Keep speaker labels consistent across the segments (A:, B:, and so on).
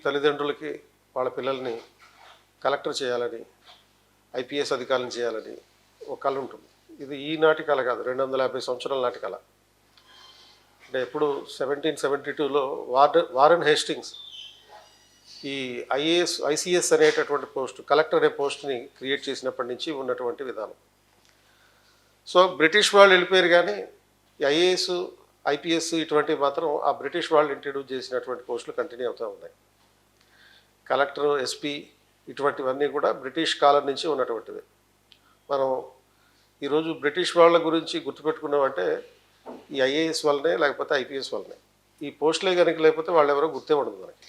A: తల్లిదండ్రులకి వాళ్ళ పిల్లల్ని కలెక్టర్ చేయాలని, ఐపీఎస్ అధికారులను చేయాలని ఒక కళ ఉంటుంది. ఇది ఈనాటి కళ కాదు, 250 సంవత్సరాల నాటి కళ. అంటే ఎప్పుడు 1772లో వారెన్ హేస్టింగ్స్ ఈ ఐసీఎస్ అనేటటువంటి పోస్ట్, కలెక్టర్ అనే పోస్ట్ని క్రియేట్ చేసినప్పటి నుంచి ఉన్నటువంటి విధానం. సో బ్రిటిష్ వాళ్ళు వెళ్ళిపోయారు, కానీ ఈ ఐఏఎస్, ఐపీఎస్ ఇటువంటివి మాత్రం ఆ బ్రిటిష్ వాళ్ళు ఇంట్రడ్యూస్ చేసినటువంటి పోస్టులు కంటిన్యూ అవుతూ ఉన్నాయి. కలెక్టర్, ఎస్పీ ఇటువంటివన్నీ కూడా బ్రిటిష్ కాలం నుంచి ఉన్నటువంటివి. మనం ఈరోజు బ్రిటిష్ వాళ్ళ గురించి గుర్తుపెట్టుకున్నామంటే ఈ ఐఏఎస్ వల్లనే, లేకపోతే ఐపీఎస్ వల్లనే. ఈ పోస్టులే కనుక లేకపోతే వాళ్ళు ఎవరో గుర్తే ఉండదు మనకి.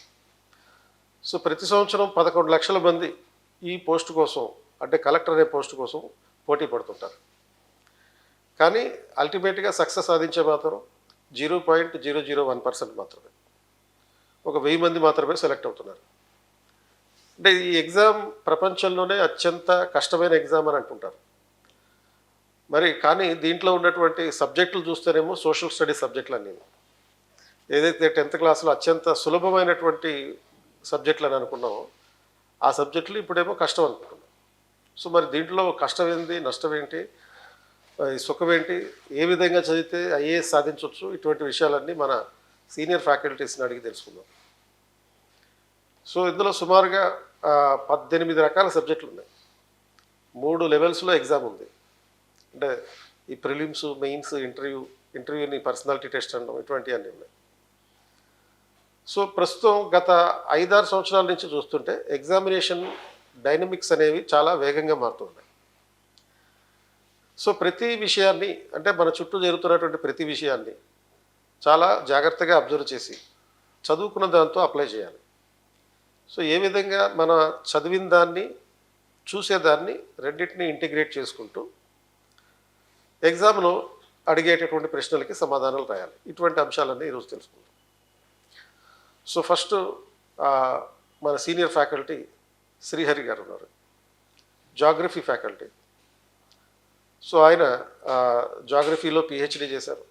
A: సో ప్రతి సంవత్సరం 11 లక్షల మంది ఈ పోస్ట్ కోసం, అంటే కలెక్టర్ అనే పోస్ట్ కోసం పోటీ పడుతుంటారు. కానీ అల్టిమేట్గా సక్సెస్ సాధించే మాత్రం 0.001% మాత్రమే. ఒక 1000 మంది మాత్రమే సెలెక్ట్ అవుతున్నారు. అంటే ఈ ఎగ్జామ్ ప్రపంచంలోనే అత్యంత కష్టమైన ఎగ్జామ్ అని అంటుంటారు. మరి కానీ దీంట్లో ఉన్నటువంటి సబ్జెక్టులు చూస్తేనేమో సోషల్ స్టడీస్ సబ్జెక్టులు అన్నీ, ఏదైతే 10th క్లాస్లో అత్యంత సులభమైనటువంటి సబ్జెక్టులు అని అనుకున్నామో ఆ సబ్జెక్టులు ఇప్పుడేమో కష్టం అనుకుంటున్నాం. సో మరి దీంట్లో కష్టం ఏంటి, నష్టం ఏంటి, సుఖం ఏంటి, ఏ విధంగా చదివితే ఐఏఎస్ సాధించవచ్చు, ఇటువంటి విషయాలన్నీ మన సీనియర్ ఫ్యాకల్టీస్ని అడిగి తెలుసుకుందాం. సో ఇందులో సుమారుగా 18 రకాల సబ్జెక్టులు ఉన్నాయి. 3 లెవెల్స్లో ఎగ్జామ్ ఉంది. అంటే ఈ ప్రిలిమ్స్, మెయిన్స్, ఇంటర్వ్యూని పర్సనాలిటీ టెస్ట్ అనడం, ఇటువంటివన్నీ ఉన్నాయి. సో ప్రస్తుతం గత 5-6 సంవత్సరాల నుంచి చూస్తుంటే ఎగ్జామినేషన్ డైనమిక్స్ అనేవి చాలా వేగంగా మారుతున్నాయి. సో ప్రతి విషయాన్ని, అంటే మన చుట్టూ జరుగుతున్నటువంటి ప్రతి విషయాన్ని చాలా జాగ్రత్తగా అబ్జర్వ్ చేసి చదువుకున్న దాంతో అప్లై చేయాలి. సో ఏ విధంగా మన చదివిన దాన్ని, చూసేదాన్ని రెండింటిని ఇంటిగ్రేట్ చేసుకుంటూ ఎగ్జామ్లో అడిగేటటువంటి ప్రశ్నలకి సమాధానాలు రాయాలి. ఇటువంటి అంశాలన్నీ ఈరోజు తెలుసుకుందాం. సో ఫస్ట్ మన సీనియర్ ఫ్యాకల్టీ శ్రీహరి గారు ఉన్నారు, జాగ్రఫీ ఫ్యాకల్టీ. సో ఆయన జాగ్రఫీలో పిహెచ్డి చేశారు.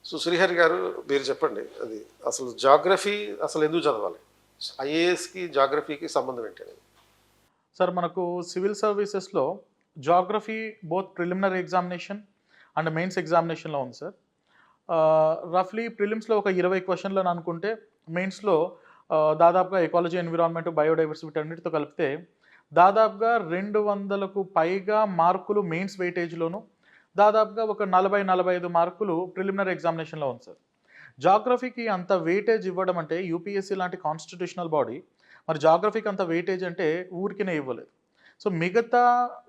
A: సో శ్రీహరి గారు మీరు చెప్పండి, అది అసలు జాగ్రఫీ అసలు ఎందుకు చదవాలి, ఐఏఎస్కి జాగ్రఫీకి సంబంధం ఏంటి?
B: సార్, మనకు సివిల్ సర్వీసెస్లో geography both preliminary examination and mains ఎగ్జామినేషన్లో ఉంది సార్. రఫ్లీ ప్రిలిమ్స్లో ఒక 20 క్వశ్చన్లను అనుకుంటే, మెయిన్స్లో దాదాపుగా ఎకాలజీ, ఎన్విరాన్మెంట్, బయోడైవర్సిటీ అన్నిటితో కలిపితే దాదాపుగా 200కు పైగా మార్కులు మెయిన్స్ వెయిటేజ్లోను, దాదాపుగా ఒక 40-45 మార్కులు ప్రిలిమినరీ ఎగ్జామినేషన్లో ఉంది సార్. జాగ్రఫీకి అంత వెయిటేజ్ ఇవ్వడం అంటే, యూపీఎస్సీ లాంటి కాన్స్టిట్యూషనల్ బాడీ మరి జాగ్రఫీకి అంత వెయిటేజ్ అంటే ఊరికినే ఇవ్వలేదు. సో మిగతా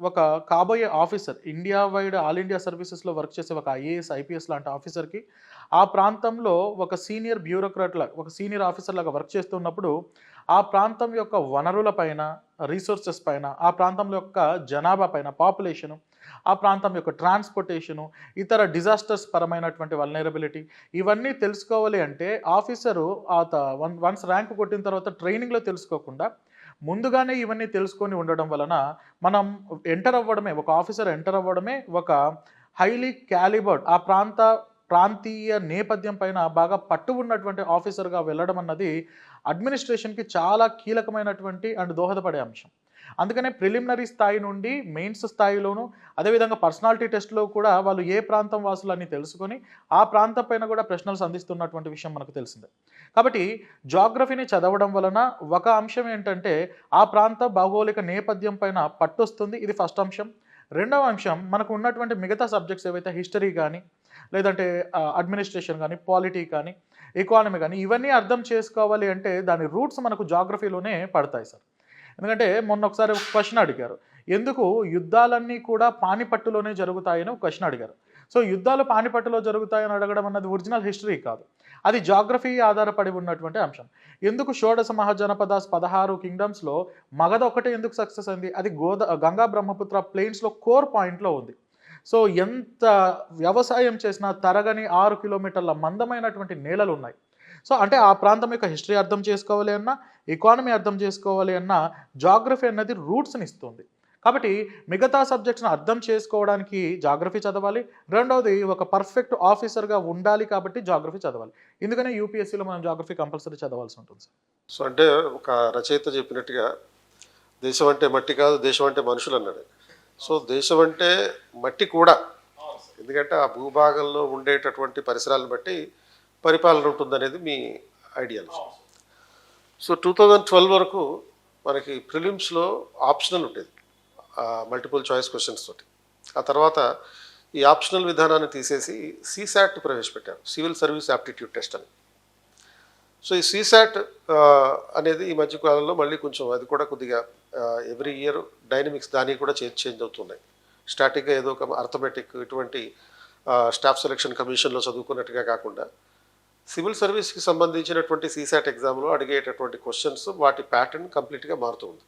B: ఒక కాబోయే officer, India wide all India సర్వీసెస్లో వర్క్ చేసే ఒక ఐఏఎస్, ఐపీఎస్ లాంటి ఆఫీసర్కి ఆ ప్రాంతంలో ఒక సీనియర్ బ్యూరోక్రాట్ లాగా, ఒక సీనియర్ ఆఫీసర్ లాగా వర్క్ చేస్తున్నప్పుడు ఆ ప్రాంతం యొక్క వనరుల పైన, రిసోర్సెస్ పైన, ఆ ప్రాంతం యొక్క జనాభా పైన, పాపులేషను, ఆ ప్రాంతం యొక్క ట్రాన్స్పోర్టేషను, ఇతర డిజాస్టర్స్ పరమైనటువంటి వల్నరబిలిటీ, ఇవన్నీ తెలుసుకోవాలి అంటే ఆఫీసరు వన్స్ ర్యాంక్ కొట్టిన తర్వాత ట్రైనింగ్లో తెలుసుకోకుండా ముందుగానే ఇవన్నీ తెలుసుకొని ఉండడం వలన మనం ఎంటర్ అవ్వడమే, ఒక ఆఫీసర్ ఎంటర్ అవ్వడమే ఒక హైలీ క్యాలిబర్డ్, ఆ ప్రాంతీయ నేపథ్యం పైన బాగా పట్టు ఉన్నటువంటి ఆఫీసర్గా వెళ్ళడం అన్నది అడ్మినిస్ట్రేషన్కి చాలా కీలకమైనటువంటి అండ్ దోహదపడే అంశం. అందుకనే ప్రిలిమినరీ స్థాయి నుండి మెయిన్స్ స్థాయిలోను, అదేవిధంగా పర్సనాలిటీ టెస్ట్లో కూడా వాళ్ళు ఏ ప్రాంతం వాసులు అని తెలుసుకొని ఆ ప్రాంతం పైన కూడా ప్రశ్నలు సంధిస్తున్నటువంటి విషయం మనకు తెలిసిందే. కాబట్టి జాగ్రఫీని చదవడం వలన ఒక అంశం ఏంటంటే ఆ ప్రాంత భౌగోళిక నేపథ్యం పైన పట్టొస్తుంది. ఇది ఫస్ట్ అంశం. రెండవ అంశం, మనకు ఉన్నటువంటి మిగతా సబ్జెక్ట్స్ ఏవైతే హిస్టరీ కానీ, లేదంటే అడ్మినిస్ట్రేషన్ కానీ, పాలిటీ కానీ, ఎకానమీ కానీ, ఇవన్నీ అర్థం చేసుకోవాలి అంటే దాని రూట్స్ మనకు జాగ్రఫీలోనే పడతాయి సార్. ఎందుకంటే మొన్న ఒకసారి ఒక క్వశ్చన్ అడిగారు, ఎందుకు యుద్ధాలన్నీ కూడా పానిపట్టులోనే జరుగుతాయని ఒక క్వశ్చన్ అడిగారు. సో యుద్ధాలు పానిపట్టులో జరుగుతాయని అడగడం అన్నది ఒరిజినల్ హిస్టరీ కాదు, అది జాగ్రఫీ ఆధారపడి ఉన్నటువంటి అంశం. ఎందుకు షోడశ మహాజనపదాస్ 16 కింగ్డమ్స్లో మగధ ఒకటే ఎందుకు సక్సెస్ అయింది, అది గంగా బ్రహ్మపుత్ర ప్లెయిన్స్లో కోర్ పాయింట్లో ఉంది. సో ఎంత వ్యవసాయం చేసినా తరగని 6 కిలోమీటర్ల మందమైనటువంటి నేలలు ఉన్నాయి. సో అంటే ఆ ప్రాంతం యొక్క హిస్టరీ అర్థం చేసుకోవాలి అన్నా, ఎకానమీ అర్థం చేసుకోవాలి అన్నా జాగ్రఫీ అన్నది రూట్స్ని ఇస్తుంది. కాబట్టి మిగతా సబ్జెక్ట్స్ని అర్థం చేసుకోవడానికి జాగ్రఫీ చదవాలి. రెండవది ఒక పర్ఫెక్ట్ ఆఫీసర్గా ఉండాలి కాబట్టి జాగ్రఫీ చదవాలి. ఎందుకని యూపీఎస్సీలో మనం జాగ్రఫీ కంపల్సరీ చదవాల్సి ఉంటుంది సార్.
A: సో అంటే ఒక రచయిత చెప్పినట్టుగా దేశం అంటే మట్టి కాదు, దేశం అంటే మనుషులు అన్నాడు. సో దేశం అంటే మట్టి కూడా, ఎందుకంటే ఆ భూభాగంలో ఉండేటటువంటి పరిసరాలను బట్టి పరిపాలన ఉంటుందనేది మీ ఐడియాలజీ. సో 2012 వరకు మనకి ప్రిలిమ్స్లో ఆప్షనల్ ఉండేది, మల్టిపుల్ చాయిస్ క్వశ్చన్స్ తోటి. ఆ తర్వాత ఈ ఆప్షనల్ విధానాన్ని తీసేసి సీసాట్ ప్రవేశపెట్టారు, సివిల్ సర్వీస్ యాప్టిట్యూడ్ టెస్ట్ అని. సో ఈ సీసాట్ అనేది ఈ మధ్య కాలంలో మళ్ళీ కొంచెం అది కూడా కొద్దిగా ఎవ్రీ ఇయర్ డైనమిక్స్ దానికి కూడా చేంజ్ అవుతున్నాయి. స్టాటిక్గా ఏదో ఒక అర్థమెటిక్ ఇటువంటి స్టాఫ్ సెలక్షన్ కమిషన్లో చదువుకున్నట్టుగా కాకుండా సివిల్ సర్వీస్కి సంబంధించినటువంటి సీసాట్ ఎగ్జామ్లో అడిగేటటువంటి క్వశ్చన్స్ వాటి ప్యాటర్న్ కంప్లీట్గా మారుతుంది.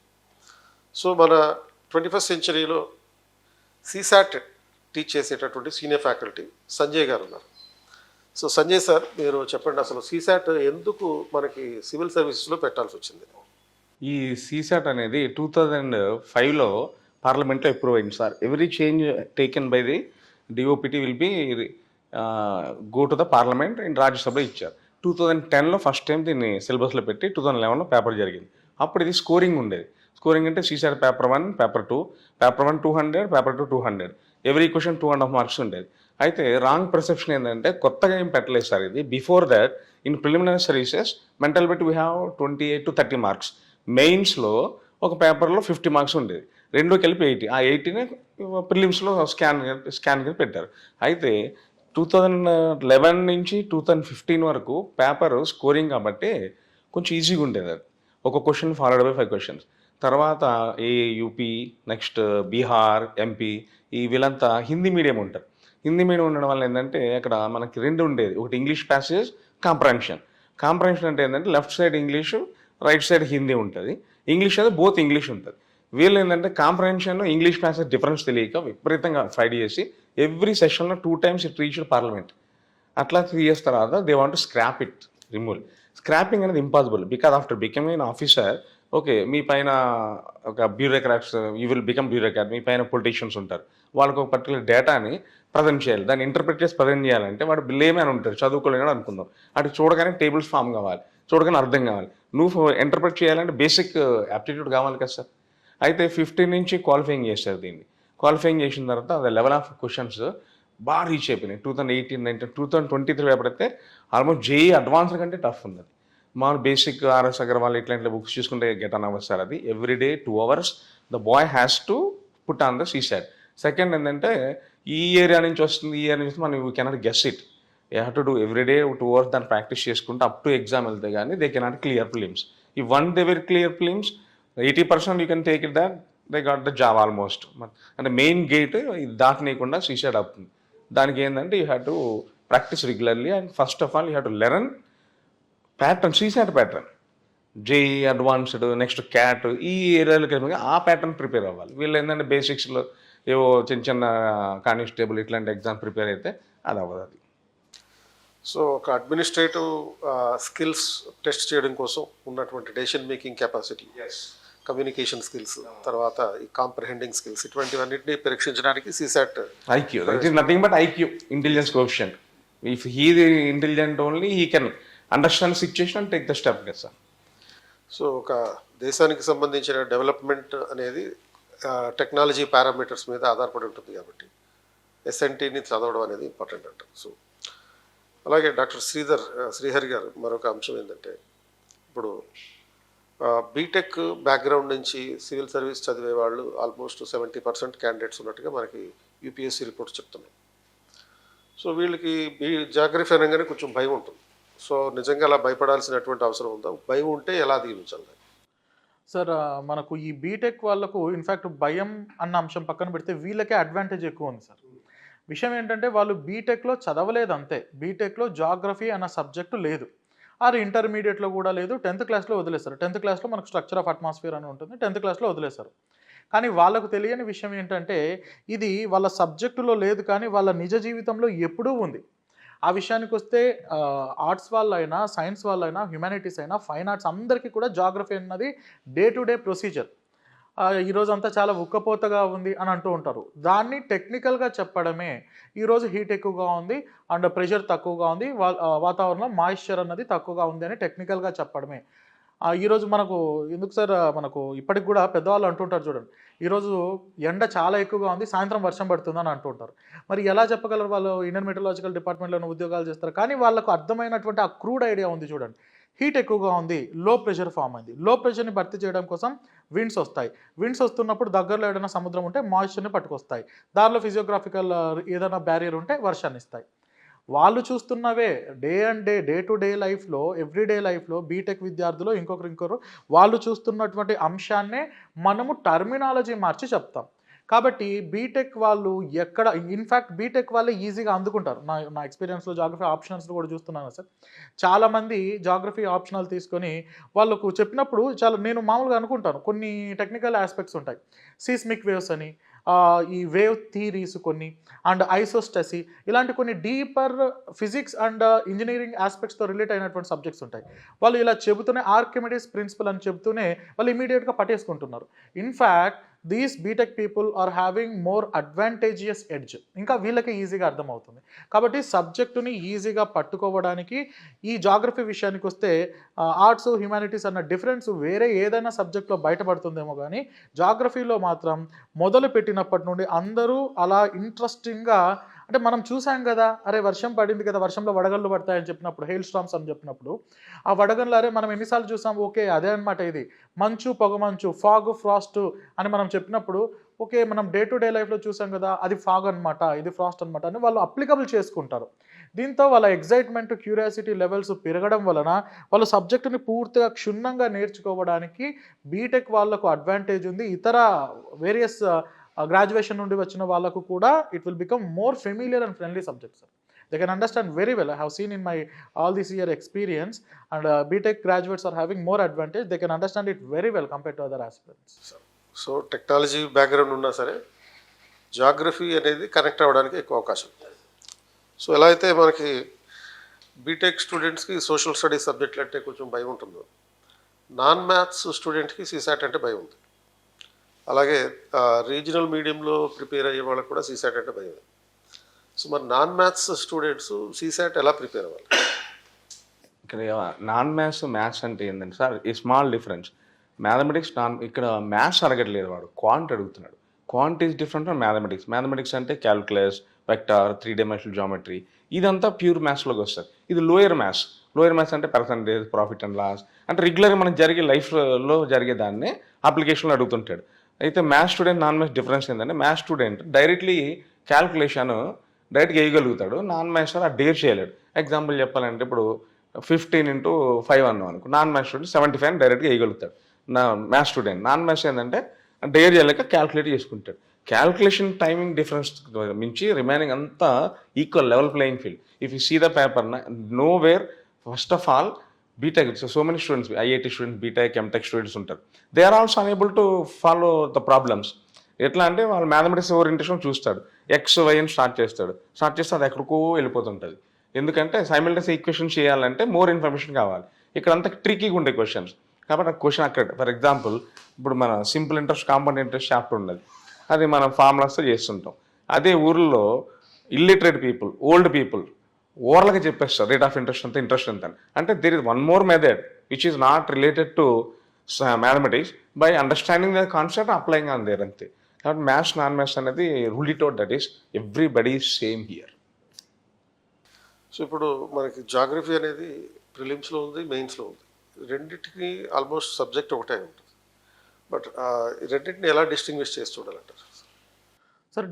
A: సో మన 21st సెంచరీలో సీసాట్ టీచ్ చేసేటటువంటి సీనియర్ ఫ్యాకల్టీ సంజయ్ గారు ఉన్నారు. సో సంజయ్ సార్, మీరు చెప్పండి అసలు సీసాట్ ఎందుకు మనకి సివిల్ సర్వీసెస్లో పెట్టాల్సి వచ్చింది?
C: ఈ సీసాట్ అనేది 2005లో పార్లమెంట్లో అప్రూవ్ అయింది sir. Every change taken by the DoPT will be go to the parliament and రాజ్యసభలో ఇచ్చారు. 2010లో ఫస్ట్ టైం దీన్ని సిలబస్లో పెట్టి 2011లో పేపర్ జరిగింది. అప్పుడు ఇది స్కోరింగ్ ఉండేది. స్కోరింగ్ అంటే CSAT paper 1, paper 2, paper 1 200, paper 2 200, every question 2.5 marks ఉండేది. అయితే రాంగ్ పర్సెప్షన్ ఏంటంటే కొత్తగా ఏం పెట్టలేదు సార్ ఇది. Before that in preliminary services mental bit we have 28 to 30 marks. మెయిన్స్లో ఒక పేపర్లో 50 మార్క్స్ ఉండేది, రెండు కలిపి 80. ఆ 80నే ప్రిలిమ్స్లో స్కాన్ కింద పెట్టారు. అయితే 2011 నుంచి 2015 వరకు పేపర్ స్కోరింగ్ కాబట్టి కొంచెం ఈజీగా ఉండేది. అది ఒక క్వశ్చన్ ఫాలోడ్ బై 5 క్వశ్చన్స్. తర్వాత యూపీ, నెక్స్ట్ బీహార్, ఎంపీ, ఈ వీళ్ళంతా హిందీ మీడియం ఉంటారు. హిందీ మీడియం ఉండడం వల్ల ఏంటంటే అక్కడ మనకి రెండు ఉండేది, ఒకటి ఇంగ్లీష్ ప్యాసేజ్, కాంప్రహెన్షన్. కాంప్రహెన్షన్ అంటే ఏంటంటే left side English, right side Hindi ఉంటుంది. ఇంగ్లీష్ అయితే బోత్ ఇంగ్లీష్ ఉంటుంది. వీళ్ళు ఏంటంటే కాంప్రహెన్షన్ ఇంగ్లీష్ ప్యాసేజ్ డిఫరెన్స్ తెలియక విపరీతంగా ఫైట్ చేసి ఎవ్రీ సెషన్లో 2 times ఇట్ రీచ్డ్ పార్లమెంట్. అట్లా 3 years తర్వాత they want to scrap it, remove. Scrapping అనేది impossible because after becoming an officer, okay, మీ పైన ఒక bureaucrats, you will become bureaucrat, మీ పైన పొలిటీషియన్స్ ఉంటారు, వాళ్ళకి ఒక పర్టికులర్ డేటాని ప్రజెంట్ చేయాలి. దాన్ని ఇంటర్ప్రిట్ చేసి ప్రజెంట్ చేయాలంటే వాడు లేమని ఉంటాడు, చదువుకోలేని అనుకుందాం. అటు చూడగానే టేబుల్స్ ఫామ్ కావాలి, చూడగానే అర్థం కావాలి. నువ్వు ఇంటర్ప్రిట్ చేయాలంటే బేసిక్ యాప్టిట్యూడ్ కావాలి కదా సార్. అయితే 15 నుంచి క్వాలిఫైయింగ్ చేశారు దీన్ని. క్వాలిఫైయింగ్ చేసిన తర్వాత అది లెవెల్ ఆఫ్ క్వశ్చన్స్ బాగా రీచ్ అయిపోయినాయి. 2018, 19, 2023 ఎప్పుడైతే ఆల్మోస్ట్ జేఈ అడ్వాన్స్డ్ కంటే టఫ్ ఉంది. మామూలు బేసిక్ ఆర్ఎస్ అగర్వాల్ ఇట్లాంటి బుక్స్ చూసుకుంటే గెట్ అన్ అవర్స్ సార్. అది everyday 2 hours the boy has to put on the CSAT. Second ఏంటంటే ఈ ఏరియా నుంచి వస్తుంది, ఈ ఏరియా నుంచి మనం you cannot guess it. You have to do everyday 2 hours దాన్ని ప్రాక్టీస్ చేసుకుంటే అప్ టు ఎగ్జామ్ వెళ్తే కానీ దే కెనాట్ క్లియర్ ఫిలిమ్స్. ఈ one they will clear films 80% you can take it that they got the job almost. అంటే main gate దాటనీయకుండా CSAT అవుతుంది. దానికి ఏంటంటే you have to practice regularly and first of all you have to learn pattern, CSAT pattern, JEE advanced, next cat, ఈ ఏరియాలోకి ఆ pattern prepare అవ్వాలి. వీళ్ళు ఏంటంటే బేసిక్స్లో ఏవో చిన్న చిన్న కానిస్టేబుల్ ఇట్లాంటి ఎగ్జామ్ ప్రిపేర్ అయితే అది అవ్వదు. అది
A: సో ఒక అడ్మినిస్ట్రేటివ్ స్కిల్స్ టెస్ట్ చేయడం కోసం ఉన్నటువంటి decision making capacity, communication skills, తర్వాత ఈ కాంప్రహెండింగ్ స్కిల్స్, ఇటువంటివన్నింటినీ పరీక్షించడానికి CSAT
C: IQ, that is nothing but IQ, intelligence coefficient. If he intelligent only he can understand situation and take the step కదా sir.
A: So ఒక దేశానికి సంబంధించిన డెవలప్మెంట్ అనేది technology parameters మీద ఆధారపడి ఉంటుంది కాబట్టి ఎస్ఎన్టీని చదవడం అనేది ఇంపార్టెంట్ అంటారు. సో అలాగే డాక్టర్ శ్రీహరి గారు, మరొక అంశం ఏంటంటే ఇప్పుడు బీటెక్ బ్యాక్గ్రౌండ్ నుంచి సివిల్ సర్వీస్ చదివే వాళ్ళు ఆల్మోస్ట్ 70% క్యాండిడేట్స్ ఉన్నట్టుగా మనకి యూపీఎస్సీ రిపోర్ట్స్ చెప్తున్నాయి. సో వీళ్ళకి జాగ్రఫీ అనగానే కొంచెం భయం ఉంటుంది. సో నిజంగా అలా భయపడాల్సినటువంటి అవసరం ఉందా? భయం ఉంటే ఎలా దిగించాలి?
B: సార్ మనకు ఈ బీటెక్ వాళ్ళకు ఇన్ఫ్యాక్ట్ భయం అన్న అంశం పక్కన పెడితే వీళ్ళకే అడ్వాంటేజ్ ఎక్కువ ఉంది సార్. విషయం ఏంటంటే వాళ్ళు బీటెక్లో చదవలేదు అంతే, బీటెక్లో జాగ్రఫీ అన్న సబ్జెక్టు లేదు, ఆరు ఇంటర్మీడియట్లో కూడా లేదు, 10th క్లాస్లో వదిలేస్తారు. 10th క్లాస్లో మనకు స్ట్రక్చర్ ఆఫ్ అట్మాస్ఫియర్ అని ఉంటుంది, 10th క్లాస్లో వదిలేస్తారు. కానీ వాళ్ళకు తెలియని విషయం ఏంటంటే ఇది వాళ్ళ సబ్జెక్టులో లేదు కానీ వాళ్ళ నిజ జీవితంలో ఎప్పుడూ ఉంది. ఆ విషయానికి వస్తే ఆర్ట్స్ వాళ్ళైనా, సైన్స్ వాళ్ళైనా, హ్యుమానిటీస్ అయినా, ఫైన్ ఆర్ట్స్ అందరికీ కూడా జాగ్రఫీ అన్నది డే టు డే ప్రొసీజర్. ఈరోజు అంతా చాలా ఉక్కపోతగా ఉంది అని అంటూ ఉంటారు. దాన్ని టెక్నికల్‌గా చెప్పడమే ఈరోజు హీట్ ఎక్కువగా ఉంది అండ్ ప్రెషర్ తక్కువగా ఉంది. వాతావరణంలో మాయిశ్చర్ అన్నది తక్కువగా ఉంది అని టెక్నికల్‌గా చెప్పడమే. ఈరోజు మనకు ఎందుకు సార్ మనకు ఇప్పటికి కూడా పెద్దవాళ్ళు అంటుంటారు చూడండి. ఈరోజు ఎండ చాలా ఎక్కువగా ఉంది. సాయంత్రం వర్షం పడుతుందని అంటుంటారు. మరి ఎలా చెప్పగలరు వాళ్ళు ఇండియన్ మెటీరియాలజికల్ డిపార్ట్మెంట్‌లోనే ఉద్యోగాలు చేస్తారు. కానీ వాళ్ళకు అర్థమైనటువంటి ఆ క్రూడ్ ఐడియా ఉంది చూడండి. హీట్ ఎక్కువగా ఉంది. లో ప్రెషర్ ఫార్మ్ అయింది. లో ప్రెషర్‌ని భర్తీ చేయడం కోసం విండ్స్ వస్తాయి. విండ్స్ వస్తున్నప్పుడు దగ్గరలో ఏదైనా సముద్రం ఉంటే మాయిశ్చర్‌ని పట్టుకొస్తాయి. దానిలో ఫిజియోగ్రాఫికల్ ఏదైనా బ్యారియర్ ఉంటే వర్షాన్నిస్తాయి. వాళ్ళు చూస్తున్నవే డే టు డే లైఫ్‌లో, ఎవ్రీడే లైఫ్‌లో బీటెక్ విద్యార్థులు ఇంకొకరు వాళ్ళు చూస్తున్నటువంటి అంశాన్నే మనము టర్మినాలజీ మార్చి చెప్తాం. కాబట్టి బీటెక్ వాళ్ళు ఎక్కడ ఇన్‌ఫాక్ట్ బీటెక్ వాళ్ళే ఈజీగా అందుకుంటారు. నా నా ఎక్స్‌పీరియన్స్‌లో జాగ్రఫీ ఆప్షనల్స్‌లో కూడా చూస్తున్నాను సార్. చాలామంది జాగ్రఫీ ఆప్షనల్ తీసుకొని వాళ్ళకు చెప్పినప్పుడు నేను మామూలుగా అనుకుంటాను. కొన్ని టెక్నికల్ యాస్పెక్ట్స్ ఉంటాయి. సీస్మిక్ వేవ్స్ అని, ఈ వేవ్ థియరీస్ కొన్ని అండ్ ఐసోస్టసీ ఇలాంటి కొన్ని డీపర్ ఫిజిక్స్ అండ్ ఇంజినీరింగ్ ఆస్పెక్ట్స్‌తో రిలేట్ అయినటువంటి సబ్జెక్ట్స్ ఉంటాయి. వాళ్ళు ఇలా చెబుతూనే ఆర్కిమిడీస్ ప్రిన్సిపల్ అని చెబుతూనే వాళ్ళు ఇమ్మీడియేట్‌గా పట్టేసుకుంటున్నారు. In fact these BTech people are having more advantageous edge. ఇంకా వీళ్ళకి ఈజీగా అర్థమవుతుంది. కాబట్టి సబ్జెక్టుని ఈజీగా పట్టుకోవడానికి ఈ జాగ్రఫీ విషయానికి వస్తే ఆర్ట్స్, హ్యుమానిటీస్ అన్న డిఫరెన్స్ వేరే ఏదైనా సబ్జెక్ట్‌లో బయటపడుతుందేమో కానీ జాగ్రఫీలో మాత్రం మొదలుపెట్టినప్పటి నుండి అందరూ అలా ఇంట్రెస్టింగ్‌గా అంటే మనం చూసాం కదా! అరే వర్షం పడింది కదా! వర్షంలో వడగళ్ళు పడతాయని చెప్పినప్పుడు, హెయిల్ స్టార్మ్స్ అని చెప్పినప్పుడు, ఆ వడగళ్ళు అరే మనం ఎన్ని సార్లు చూసాం ఓకే. అదే అనమాట ఇది. మంచు, పొగమంచు, ఫాగ్, ఫ్రాస్ట్ అని మనం చెప్పినప్పుడు ఓకే. మనం డే టు డే లైఫ్‌లో చూసాం కదా! అది ఫాగ్ అనమాట. ఇది ఫ్రాస్ట్ అనమాట అని వాళ్ళు అప్లికబుల్ చేసుకుంటారు. దీంతో వాళ్ళ ఎక్సైట్‌మెంట్, క్యూరియాసిటీ లెవెల్స్ పెరగడం వలన వాళ్ళు సబ్జెక్ట్‌ని పూర్తిగా క్షుణ్ణంగా నేర్చుకోవడానికి బీటెక్ వాళ్ళకు అడ్వాంటేజ్ ఉంది. ఇతర వేరియస్ గ్రాడ్యుయేషన్ నుండి వచ్చిన వాళ్ళకు కూడా it will become more familiar and friendly subject sir. They can understand very well. I have seen in my all this year experience and BTech graduates are having more advantage. They can understand it very well compared to other aspirants.
A: So technology background ఉన్నా సరే geography అనేది connect అవ్వడానికి ఎక్కువ అవకాశం. So ఎలా అయితే మనకి BTech స్టూడెంట్స్కి సోషల్ స్టడీస్ సబ్జెక్టులు అంటే కొంచెం భయం ఉంటుందో, నాన్ మ్యాథ్స్ స్టూడెంట్కి సీసాట్ అంటే భయం ఉంది. అలాగే రీజనల్ మీడియంలో ప్రిపేర్ అయ్యే వాళ్ళకి కూడా సీసాట్ అంటే భయం. సో మరి నాన్ మ్యాథ్స్ స్టూడెంట్స్ సీసాట్ ఎలా ప్రిపేర్ అవ్వాలి?
C: ఇక్కడ నాన్ మ్యాథ్స్ అంటే ఏంటంటే సార్ ఈ స్మాల్ డిఫరెన్స్. మ్యాథమెటిక్స్ ఇక్కడ మ్యాథ్స్ అడగట్లేదు, వాడు క్వాంట్ అడుగుతున్నాడు. Quant is different from mathematics. Mathematics అంటే క్యాల్కులస్, వెక్టార్, 3 డైమెన్షనల్ జామెట్రీ, ఇదంతా ప్యూర్ మ్యాథ్స్లోకి వస్తుంది. ఇది లోయర్ మ్యాథ్స్. లోయర్ మ్యాథ్స్ అంటే పర్సంటేజ్, ప్రాఫిట్ అండ్ లాస్ అంటే రెగ్యులర్గా మనకు జరిగే లైఫ్లో జరిగే దాన్ని అప్లికేషన్లో అడుగుతుంటాడు. అయితే maths student non maths difference ఏంటంటే మ్యాథ్స్ స్టూడెంట్ డైరెక్ట్లీ క్యాల్కులేషన్ డైరెక్ట్గా వేయగలుగుతాడు. నాన్ మ్యాథ్స్ ఆ డేర్ చేయలేడు. ఎగ్జాంపుల్ చెప్పాలంటే ఇప్పుడు 15 into 5 అన్నాం అనుకో, నాన్ మ్యాథ్స్ స్టూడెంట్ 75 డైరెక్ట్గా వేయగలుగుతాడు. మ్యాథ్స్ స్టూడెంట్ నాన్ మ్యాథ్స్ ఏంటంటే డేర్ చేయలేక క్యాల్కులేట్ చేసుకుంటాడు. క్యాల్కులేషన్ టైమింగ్ డిఫరెన్స్ మించి రిమైనింగ్ అంతా equal level playing field. If you see the paper no where first of all BTech so many students, IIT students, BTech, MTech students ఉంటారు. They are also unable to follow the problems. ఎట్లా అంటే వాళ్ళు mathematics orientation చూస్తాడు, X Y అని start చేస్తే అది ఎక్కడికో వెళ్ళిపోతుంటుంది. ఎందుకంటే సైమల్టేనియస్ ఈక్వేషన్ చేయాలంటే మోర్ ఇన్ఫర్మేషన్ కావాలి. ఇక్కడ అంతా ట్రికీగా ఉండే క్వశ్చన్స్. కాబట్టి ఆ క్వశ్చన్ అక్కడ ఫర్ ఎగ్జాంపుల్ ఇప్పుడు మన simple interest, compound interest chapter ఉన్నది, అది మనం ఫార్ములాస్తో చేస్తుంటాం. అదే ఊర్లో ఇల్లిటరేట్ పీపుల్, ఓల్డ్ పీపుల్ ఓవర్లకి చెప్పేస్తారు రేట్ ఆఫ్ ఇంట్రెస్ట్ అంతా, ఇంట్రెస్ట్ ఎంత అంటే there is one more method which is not related to mathematics by understanding the concept applying on there అంతే. కాబట్టి మ్యాథ్స్ నాన్ మ్యాథ్స్ అనేది rule it out, that is everybody same here.
A: So ఇప్పుడు మనకి geography అనేది ప్రిలిమ్స్లో ఉంది, మెయిన్స్లో ఉంది. రెండింటికి ఆల్మోస్ట్ సబ్జెక్ట్ ఒకటే ఉంటుంది. బట్ రెండింటిని ఎలా డిస్టింగ్విష్ చేసి చూడాలంటారు?
B: సార్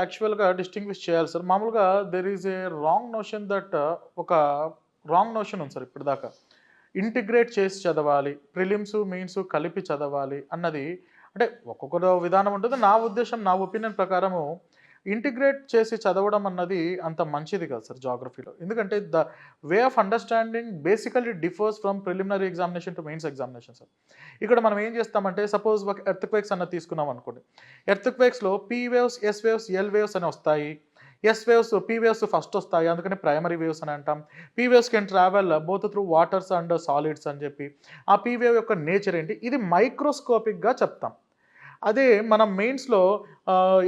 B: యాక్చువల్గా డిస్టింగ్విష్ చేయాలి సార్. మామూలుగా there is a wrong notion that ఒక రాంగ్ నోషన్ ఉంది సార్ ఇప్పటిదాకా. ఇంటిగ్రేట్ చేసి చదవాలి, ప్రిలిమ్స్ మెయిన్స్ కలిపి చదవాలి అన్నది అంటే ఒక్కొక్క విధానం ఉంటుంది. నా ఉద్దేశం, నా ఒపీనియన్ ప్రకారము ఇంటిగ్రేట్ చేసి చదవడం అన్నది అంత మంచిది కాదు సార్ జాగ్రఫీలో. ఎందుకంటే the way of understanding basically differs from preliminary examination to mains examination sir. ఇక్కడ మనం ఏం చేస్తామంటే సపోజ్ ఒక ఎర్త్క్వేక్స్ అన్న తీసుకున్నాం అనుకోండి. ఎర్త్క్వేక్స్లో P waves, S waves, L waves అని వస్తాయి. S waves, P waves first వస్తాయి, అందుకని ప్రైమరీ వేవ్స్ అని అంటాం. P waves can travel both through waters and solids అని చెప్పి ఆ పీ వేవ్ యొక్క నేచర్ ఏంటి ఇది మైక్రోస్కోపిక్గా చెప్తాం. అదే మనం మెయిన్స్లో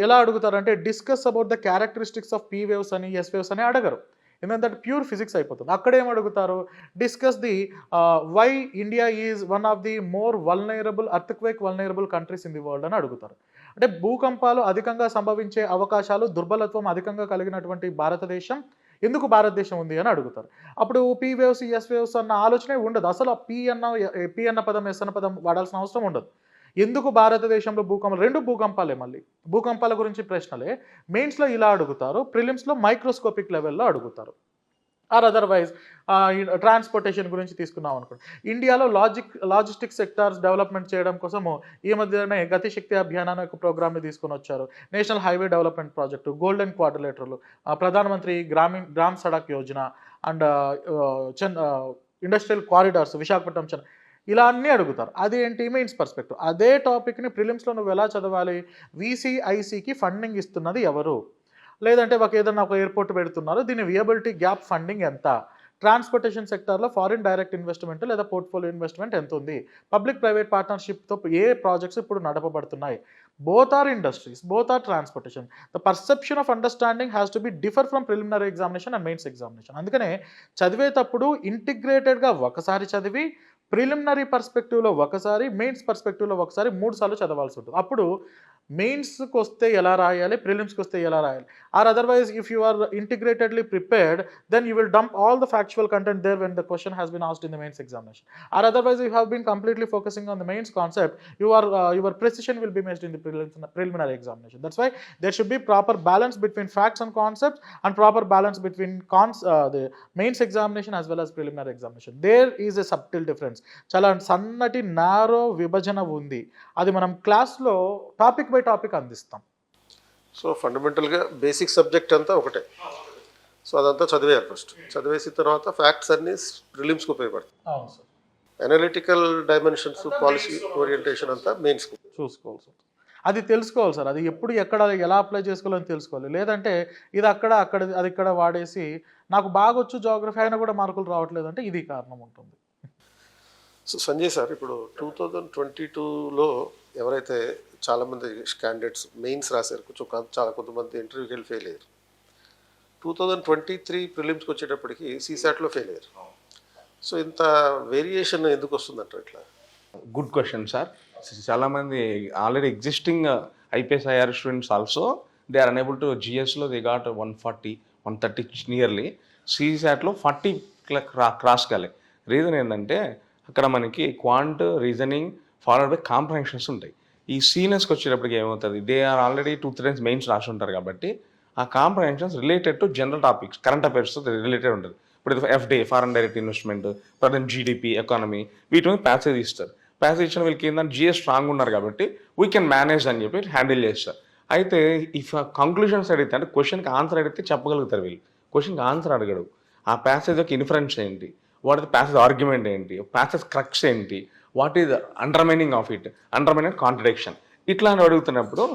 B: ఎలా అడుగుతారంటే discuss about the characteristics of P waves అని ఎస్ వేవ్స్ అని అడగరు. ఎందుకంటే ప్యూర్ ఫిజిక్స్ అయిపోతుంది. అక్కడ ఏం అడుగుతారు, discuss the why India is one of the more vulnerable earthquake vulnerable countries in the world అని అడుగుతారు. అంటే భూకంపాలు అధికంగా సంభవించే అవకాశాలు, దుర్బలత్వం అధికంగా కలిగినటువంటి భారతదేశం ఎందుకు భారతదేశం ఉంది అని అడుగుతారు. అప్పుడు పీ వేవ్స్ ఎస్ వేవ్స్ అన్న ఆలోచనే ఉండదు. అసలు ఆ పీ అన్న పదం ఎస్ అన్న పదం వాడాల్సిన అవసరం ఉండదు. ఎందుకు భారతదేశంలో భూకంపాలు, రెండు భూకంపాలే, మళ్ళీ భూకంపాల గురించి ప్రశ్నలే. మెయిన్స్లో ఇలా అడుగుతారు, ప్రిలిమ్స్లో మైక్రోస్కోపిక్ లెవెల్లో అడుగుతారు. ఆర్ అదర్వైజ్ ట్రాన్స్పోర్టేషన్ గురించి తీసుకున్నాం అనుకోండి. ఇండియాలో లాజిస్టిక్ సెక్టార్స్ డెవలప్మెంట్ చేయడం కోసము ఈ మధ్యనే గతిశక్తి అభియాన్ అనే ఒక ప్రోగ్రామ్ని తీసుకొని వచ్చారు. National highway development project, golden క్వాడ్రిలేటర్లు, Pradhan Mantri Gram Sadak Yojana and industrial corridors Visakhapatnam ఇలా అన్నీ అడుగుతారు. అదేంటి మెయిన్స్ పర్స్పెక్టివ్. అదే టాపిక్ని ప్రిలిమ్స్లో నువ్వు ఎలా చదవాలి, వీసీఐసీకి ఫండింగ్ ఇస్తున్నది ఎవరు, లేదంటే ఏదైనా ఒక ఎయిర్పోర్ట్ పెడుతున్నారు, దీని వియబిలిటీ గ్యాప్ ఫండింగ్ ఎంత, ట్రాన్స్పోర్టేషన్ సెక్టార్లో ఫారిన్ డైరెక్ట్ ఇన్వెస్ట్మెంట్ లేదా పోర్ట్ఫోలియో ఇన్వెస్ట్మెంట్ ఎంత ఉంది, పబ్లిక్ ప్రైవేట్ పార్ట్నర్షిప్తో ఏ ప్రాజెక్ట్స్ ఇప్పుడు నడపబడుతున్నాయి, both or industries, both or transportation. The perception of understanding has to be differ from preliminary examination and mains examination. అందుకనే చదివేటప్పుడు ఇంటిగ్రేటెడ్గా ఒకసారి చదివి, ప్రిలిమినరీ పర్స్పెక్టివ్లో ఒకసారి, మెయిన్స్ పర్స్పెక్టివ్లో ఒకసారి 3 సార్లు చదవాల్సి ఉంటుంది. అప్పుడు మెయిన్స్కి వస్తే ఎలా రాయాలి, ప్రిలిమ్స్కి వస్తే ఎలా రాయాలి. Or otherwise if you are integratedly prepared, then you will dump all the factual content there when the question has been asked in the mains examination. Or otherwise you have been completely focusing on the mains concept, your precision will be missed in the preliminary examination. That's why there should be proper balance between facts and concepts, and proper balance between the mains examination as well as preliminary examination. There is a subtle difference. చాలా సన్నటి narrow విభజన ఉంది. అది మనం క్లాస్లో topic by topic అందిస్తాం.
A: So ఫండమెంటల్గా basic subject అంతా ఒకటే. సో అదంతా చదివేయాలి ఫస్ట్. చదివేసిన తర్వాత ఫ్యాక్ట్స్ అన్నీ ప్రిలిమ్స్కి ఉపయోగపడతాయి.
B: అవును sir.
A: Analytical dimensions, policy orientation అంతా మెయిన్స్కి
B: చూసుకోవాల్సి ఉంటుంది. అది తెలుసుకోవాలి సార్. అది ఎప్పుడు ఎక్కడ ఎలా అప్లై చేసుకోవాలని తెలుసుకోవాలి. లేదంటే ఇది అది ఇక్కడ వాడేసి నాకు బాగా వచ్చు జాగ్రఫీ అయినా కూడా మార్కులు రావట్లేదు అంటే ఇది కారణం ఉంటుంది.
A: సో సంజయ్ సార్, ఇప్పుడు 2022లో ఎవరైతే చాలామంది క్యాండిడేట్స్ మెయిన్స్ రాశారు, కొంతమంది ఇంటర్వ్యూకి వెళ్ళి ఫెయిల్ అయ్యారు. 2023 ప్రిలిమ్స్కి వచ్చేటప్పటికి సీసాట్లో ఫెయిల్ అయ్యారు. సో ఇంత వేరియేషన్ ఎందుకు వస్తుందంటారు ఇట్లా?
C: Good question sir. చాలామంది already existing IPS IR students also they are unable to జిఎస్లో దే గాట్ 140, 130 నియర్లీ. సీసాట్లో 40 క్రాస్ కాలే. రీజన్ ఏంటంటే అక్కడ మనకి quant, reasoning followed by comprehensions ఉంటాయి. ఈ సీనియర్స్కి వచ్చేటప్పటికి ఏమవుతుంది, they are already 2-3 times mains రాసి ఉంటారు కాబట్టి ఆ comprehensions related to general topics, current అఫైర్స్తో రిలేటెడ్ ఉంటుంది. ఇప్పుడు FDI, foreign direct investment, present GDP, economy, వీటి మీద ప్యాసేజ్ ఇస్తారు. ప్యాసేజ్ ఇచ్చిన వీళ్ళకి ఏంటంటే జిఎస్ స్ట్రాంగ్ ఉన్నారు కాబట్టి వీ కెన్ మేనేజ్ అని చెప్పి హ్యాండిల్ చేస్తారు. అయితే ఇఫ్ కంక్లూషన్స్ అడిగితే, అంటే క్వశ్చన్కి ఆన్సర్ అడిగితే చెప్పగలుగుతారు వీళ్ళు. క్వశ్చన్కి ఆన్సర్ అడగడు. ఆ ప్యాసేజ్ యొక్క ఇన్ఫరెన్స్ ఏంటి, వాట్ ఇస్ ప్యాసేజ్ ఆర్గ్యుమెంట్ ఏంటి, ప్యాసేజ్ క్రక్స్ ఏంటి, what is undermining of it, undermining contradiction, ఇట్లా అని అడుగుతున్నప్పుడు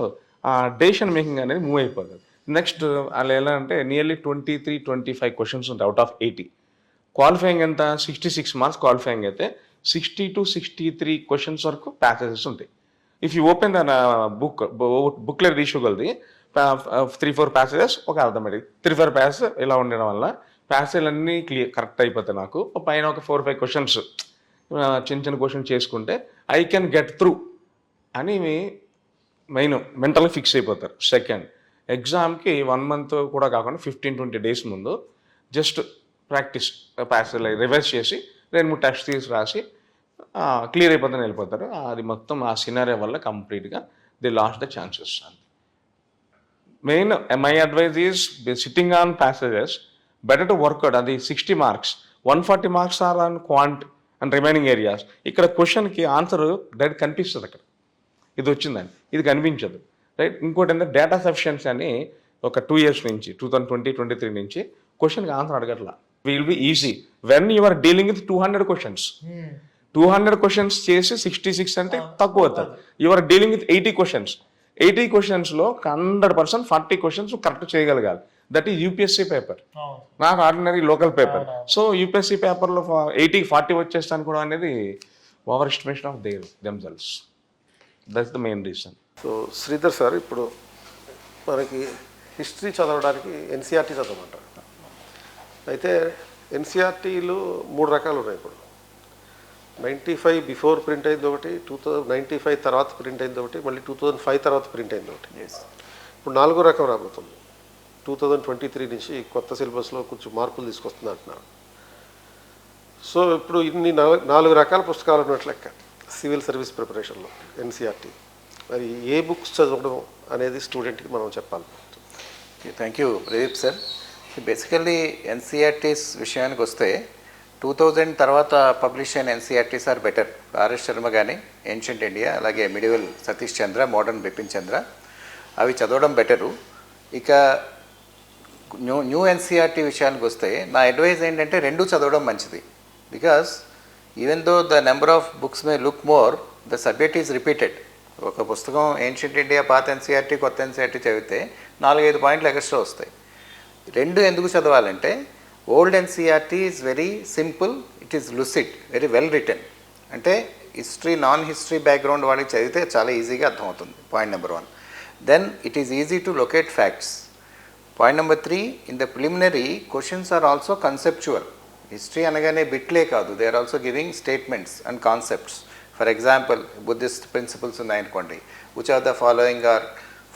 C: డెసిషన్ మేకింగ్ అనేది మూవ్ అయిపోతుంది. నెక్స్ట్ అలా ఎలా అంటే నియర్లీ 23-25 క్వశ్చన్స్ ఉంటాయి అవుట్ ఆఫ్ 80. క్వాలిఫైయింగ్ ఎంత, 66 మార్క్స్ క్వాలిఫైయింగ్ అయితే 60 to 63 క్వశ్చన్స్ వరకు ప్యాసేజెస్ ఉంటాయి. If you open the booklet తీసుకోగలది 3-4 ప్యాసేజెస్, ఒక అర్థమెటిక్ 3-4 ప్యాసేజ్ ఇలా ఉండడం వల్ల ప్యాసేజ్ అన్నీ కరెక్ట్ అయిపోతాయి. నాకు పైన ఒక 4-5 క్వశ్చన్స్ చిన్న క్వశ్చన్స్ చేసుకుంటే ఐ కెన్ గెట్ త్రూ అని మెయిన్ మెంటల్గా ఫిక్స్ అయిపోతారు. సెకండ్, ఎగ్జామ్కి 1 month కూడా కాకుండా 15-20 days ముందు జస్ట్ ప్రాక్టీస్ ప్యాసేజ్ రివైజ్ చేసి 2-3 టెస్ట్ తీసి రాసి క్లియర్ అయిపోతాను వెళ్ళిపోతారు. అది మొత్తం ఆ సినారియో వల్ల కంప్లీట్గా they lost the chances. Main my advice is sitting on passages better to work out. అది 60 marks, 140 marks or on quant and remaining areas. ఇక్కడ క్వశ్చన్కి ఆన్సర్ డైరెక్ట్ కనిపిస్తుంది, అక్కడ ఇది వచ్చిందని ఇది కనిపించదు, రైట్. ఇంకోటి ఏంటంటే డేటా సఫిషియన్సీ అని ఒక 2 years నుంచి 2020-23 నుంచి క్వశ్చన్కి ఆన్సర్ అడగట్లా. Will be easy when you are dealing with 200 questions. 200 questions చేసి 66 అంటే తక్కువ అవుతుంది. You are dealing with 80 questions. 80 క్వశ్చన్స్లో 100% 40 క్వశ్చన్స్ కరెక్ట్ చేయగలగాలి. దట్ ఈజ్ యూపీఎస్సీ పేపర్, నాకు ordinary local paper. So UPSC పేపర్లో 80-40 వచ్చేస్తాను కూడా అనేది over estimation of themselves. That's the main reason.
A: So Sridhar sir, ఇప్పుడు మనకి హిస్టరీ చదవడానికి ఎన్సీఆర్టీ చదవమంటారు. అయితే ఎన్సీఆర్టీలు 3 రకాలు ఉన్నాయి. ఇప్పుడు 95 బిఫోర్ ప్రింట్ అయింది ఒకటి, 95 తర్వాత ప్రింట్ అయింది ఒకటి, మళ్ళీ 2005 తర్వాత ప్రింట్ అయింది ఒకటి. ఇప్పుడు 4వ రకం రాబోతుంది. 2023 నుంచి కొత్త సిలబస్లో కొంచెం మార్పులు తీసుకొస్తుంది అంటున్నారు. సో ఇప్పుడు ఇన్ని 4 రకాల పుస్తకాలు ఉన్నట్లు లెక్క సివిల్ సర్వీస్ ప్రిపరేషన్లో ఎన్సీఆర్టీ. మరి ఏ బుక్స్ చదవడం అనేది స్టూడెంట్కి మనం చెప్పాలి.
D: Thank you Pradeep sir. Basically NCERTs విషయానికి వస్తే 2000 తర్వాత పబ్లిష్ అయిన NCERTs are better. RS Sharma కానీ, ఏన్షియంట్ ఇండియా, అలాగే మిడివల్ సతీష్ చంద్ర, మోడర్న్ బిపిన్ చంద్ర, అవి చదవడం బెటరు. ఇక న్యూ ఎన్సీఆర్టీ విషయానికి వస్తే నా అడ్వైజ్ ఏంటంటే 2 చదవడం మంచిది. Because even though the number of books may look more, the subject is repeated. ఒక పుస్తకం ఏన్షియంట్ ఇండియా పాత ఎన్సీఆర్టీ, కొత్త ఎన్సీఆర్టీ చదివితే 4-5 పాయింట్లు ఎక్స్ట్రా వస్తాయి. 2 ఎందుకు చదవాలంటే old NCERT is very simple, it is lucid, very well written. అంటే హిస్టరీ, నాన్ హిస్టరీ బ్యాక్గ్రౌండ్ వాళ్ళకి చదివితే చాలా ఈజీగా అర్థమవుతుంది. Point number 1. Then it is easy to locate facts. Point number 3, in the preliminary questions are also conceptual. History అనగానే బిట్లే కాదు, they are also giving statements and concepts. For example, Buddhist principles ఉన్నాయనుకోండి, which are the following are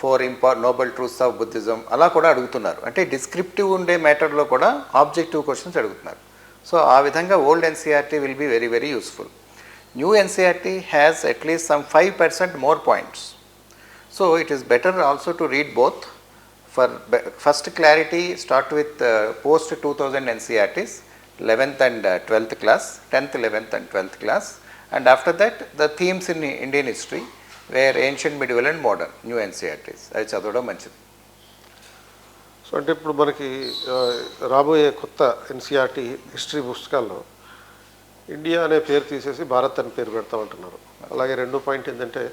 D: 4 noble truths of Buddhism, అలా కూడా అడుగుతున్నారు. అంటే descriptive ఉండే మ్యాటర్లో కూడా ఆబ్జెక్టివ్ క్వశ్చన్స్ అడుగుతున్నారు. సో ఆ విధంగా old NCERT will be very very useful. New NCERT has at least some 5% more points. So it is better also to read both. For first clarity, start with post 2000 NCERTs, 11th and 12th class, 10th, 11th and 12th class, and after that the themes in Indian history were ancient, medieval and modern, new NCERTs. అది చదవడం మంచిది.
A: So అంటే ఇప్పుడు మనకి రాబోయే కొత్త NCERT history పుస్తకాల్లో India అనే పేరు తీసేసి భారత్ అనే పేరు పెడతామంటున్నారు. అలాగే 2వ పాయింట్ ఏంటంటే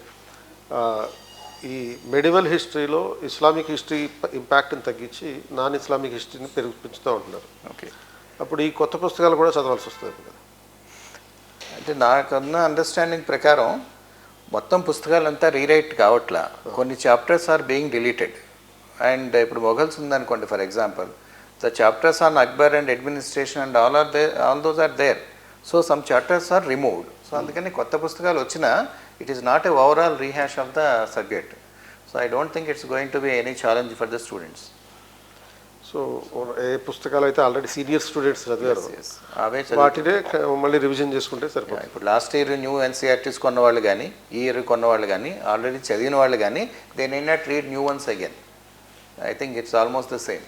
A: ఈ మెడివల్ హిస్టరీలో ఇస్లామిక్ హిస్టరీ ఇంపాక్ట్ని తగ్గించి నాన్ ఇస్లామిక్ హిస్టరీని పెంచుతూ ఉంటున్నారు.
D: ఓకే,
A: అప్పుడు ఈ కొత్త పుస్తకాలు కూడా చదవాల్సి వస్తుంది కదా.
D: అంటే నాకున్న అండర్స్టాండింగ్ ప్రకారం మొత్తం పుస్తకాలంతా రీరైట్ కావట్లా. కొన్ని chapters are being deleted. And ఇప్పుడు మొఘల్స్ ఉందనుకోండి, for example, the chapters on Akbar and administration and all those are there. So some chapters are removed. So అందుకని కొత్త పుస్తకాలు వచ్చినా it is not a overall rehash of the subject. So I don't think it's going to be any challenge for the students.
A: So ఏ పుస్తకాలు అయితే already senior students చదివారు
D: అవే
A: వాటినే మళ్ళీ రివిజన్ చేసుకుంటే సరిపోతుంది.
D: ఇప్పుడు లాస్ట్ ఇయర్ న్యూ ఎన్సీఆర్టీస్ కొన్నవాళ్ళు కానీ, ఈ ఇయర్ కొన్నవాళ్ళు కానీ, ఆల్రెడీ చదివిన వాళ్ళు కానీ, they need not read new ones again. I think it's almost the same.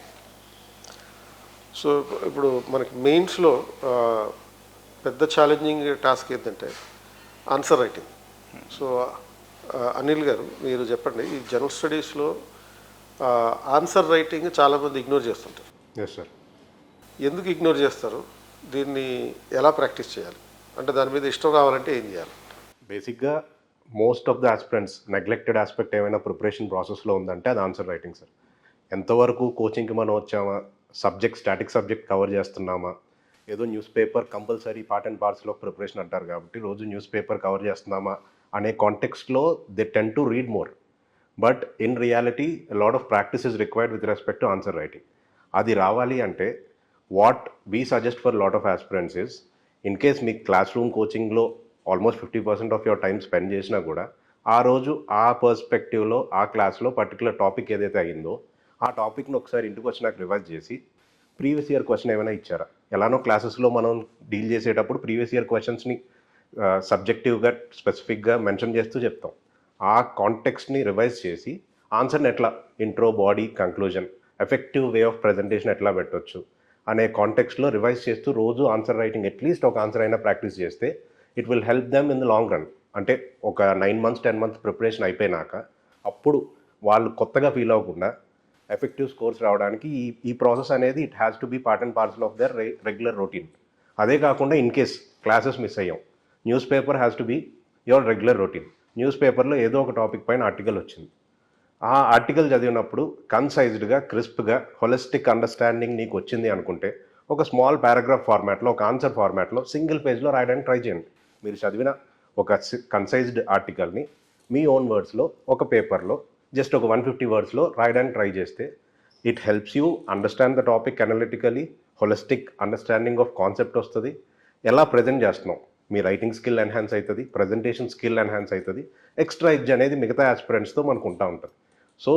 A: So ఇప్పుడు మనకి మెయిన్స్లో పెద్ద ఛాలెంజింగ్ టాస్క్ ఏంటంటే answer writing. So Anil garu, మీరు చెప్పండి, ఈ జనరల్ స్టడీస్లో ఆన్సర్ రైటింగ్ చాలామంది ఇగ్నోర్ చేస్తుంటారు.
E: Yes sir.
A: ఎందుకు ఇగ్నోర్ చేస్తారు? దీన్ని ఎలా ప్రాక్టీస్ చేయాలి? అంటే దాని మీద ఇష్టం రావాలంటే ఏం చేయాలి?
E: బేసిక్గా most of the aspirants neglected aspect ఏమైనా ప్రిపరేషన్ ప్రాసెస్లో ఉందంటే అది ఆన్సర్ రైటింగ్ సార్. ఎంతవరకు కోచింగ్కి మనం వచ్చామా, స్టాటిక్ సబ్జెక్ట్ కవర్ చేస్తున్నామా, ఏదో newspaper compulsory part and పార్ట్స్లో ప్రిపరేషన్ అంటారు కాబట్టి రోజు న్యూస్ పేపర్ కవర్ చేస్తున్నామా అనే కాంటెక్స్ట్లో they tend to read more. But in reality lot of practice is required with respect to answer writing. అది రావాలి అంటే what we suggest for lot of aspirants is, in case మీకు classroom కోచింగ్లో almost 50% of your time spend చేసినా కూడా ఆ రోజు ఆ పర్స్పెక్టివ్లో ఆ క్లాస్లో పర్టికులర్ టాపిక్ ఏదైతే అయిందో ఆ టాపిక్ని ఒకసారి ఇంటికి వచ్చినాక రివైజ్ చేసి ప్రీవియస్ ఇయర్ క్వశ్చన్ ఏమైనా ఇచ్చారా, ఎలానో క్లాసెస్లో మనం డీల్ చేసేటప్పుడు ప్రీవియస్ ఇయర్ క్వశ్చన్స్ని సబ్జెక్టివ్గా స్పెసిఫిక్గా మెన్షన్ చేస్తూ చెప్తాం. ఆ కాంటెక్స్ట్ని రివైజ్ చేసి ఆన్సర్ని ఎట్లా intro, body, conclusion, effective way of presentation ఎట్లా పెట్టవచ్చు అనే కాంటెక్స్ట్లో రివైజ్ చేస్తూ రోజు ఆన్సర్ రైటింగ్ అట్లీస్ట్ ఒక ఆన్సర్ అయినా ప్రాక్టీస్ చేస్తే it will help them in the long run. అంటే ఒక 9 months 10 months ప్రిపరేషన్ అయిపోయినాక అప్పుడు వాళ్ళు కొత్తగా ఫీల్ అవ్వకుండా ఎఫెక్టివ్ స్కోర్స్ రావడానికి ఈ ప్రాసెస్ అనేది it has to be part and parcel of their regular routine. అదే కాకుండా ఇన్ కేస్ క్లాసెస్ మిస్ అయ్యాం, newspaper has to be your regular routine. News పేపర్లో ఏదో ఒక టాపిక్ పైన ఆర్టికల్ వచ్చింది, ఆ ఆర్టికల్ చదివినప్పుడు కన్సైజ్డ్గా, క్రిస్ప్గా, హోలిస్టిక్ అండర్స్టాండింగ్ నీకు వచ్చింది అనుకుంటే ఒక స్మాల్ పారాగ్రాఫ్ ఫార్మాట్లో, ఒక ఆన్సర్ ఫార్మాట్లో సింగిల్ పేజ్లో రాయడానికి ట్రై చేయండి. మీరు చదివిన ఒక కన్సైజ్డ్ ఆర్టికల్ని మీ ఓన్ వర్డ్స్లో ఒక పేపర్లో జస్ట్ ఒక 150 వర్డ్స్లో రాయడానికి ట్రై చేస్తే it helps you understand the topic analytically, holistic understanding of concept వస్తుంది, ఎలా ప్రజెంట్ చేస్తున్నాం మీ రైటింగ్ స్కిల్ ఎన్హాన్స్ అవుతుంది, ప్రజెంటేషన్ స్కిల్ ఎన్హాన్స్ అవుతుంది, ఎక్స్ట్రా ఎడ్జ్ అనేది మిగతా ఆస్పిరెంట్స్తో మనకు ఉంటా ఉంటుంది. సో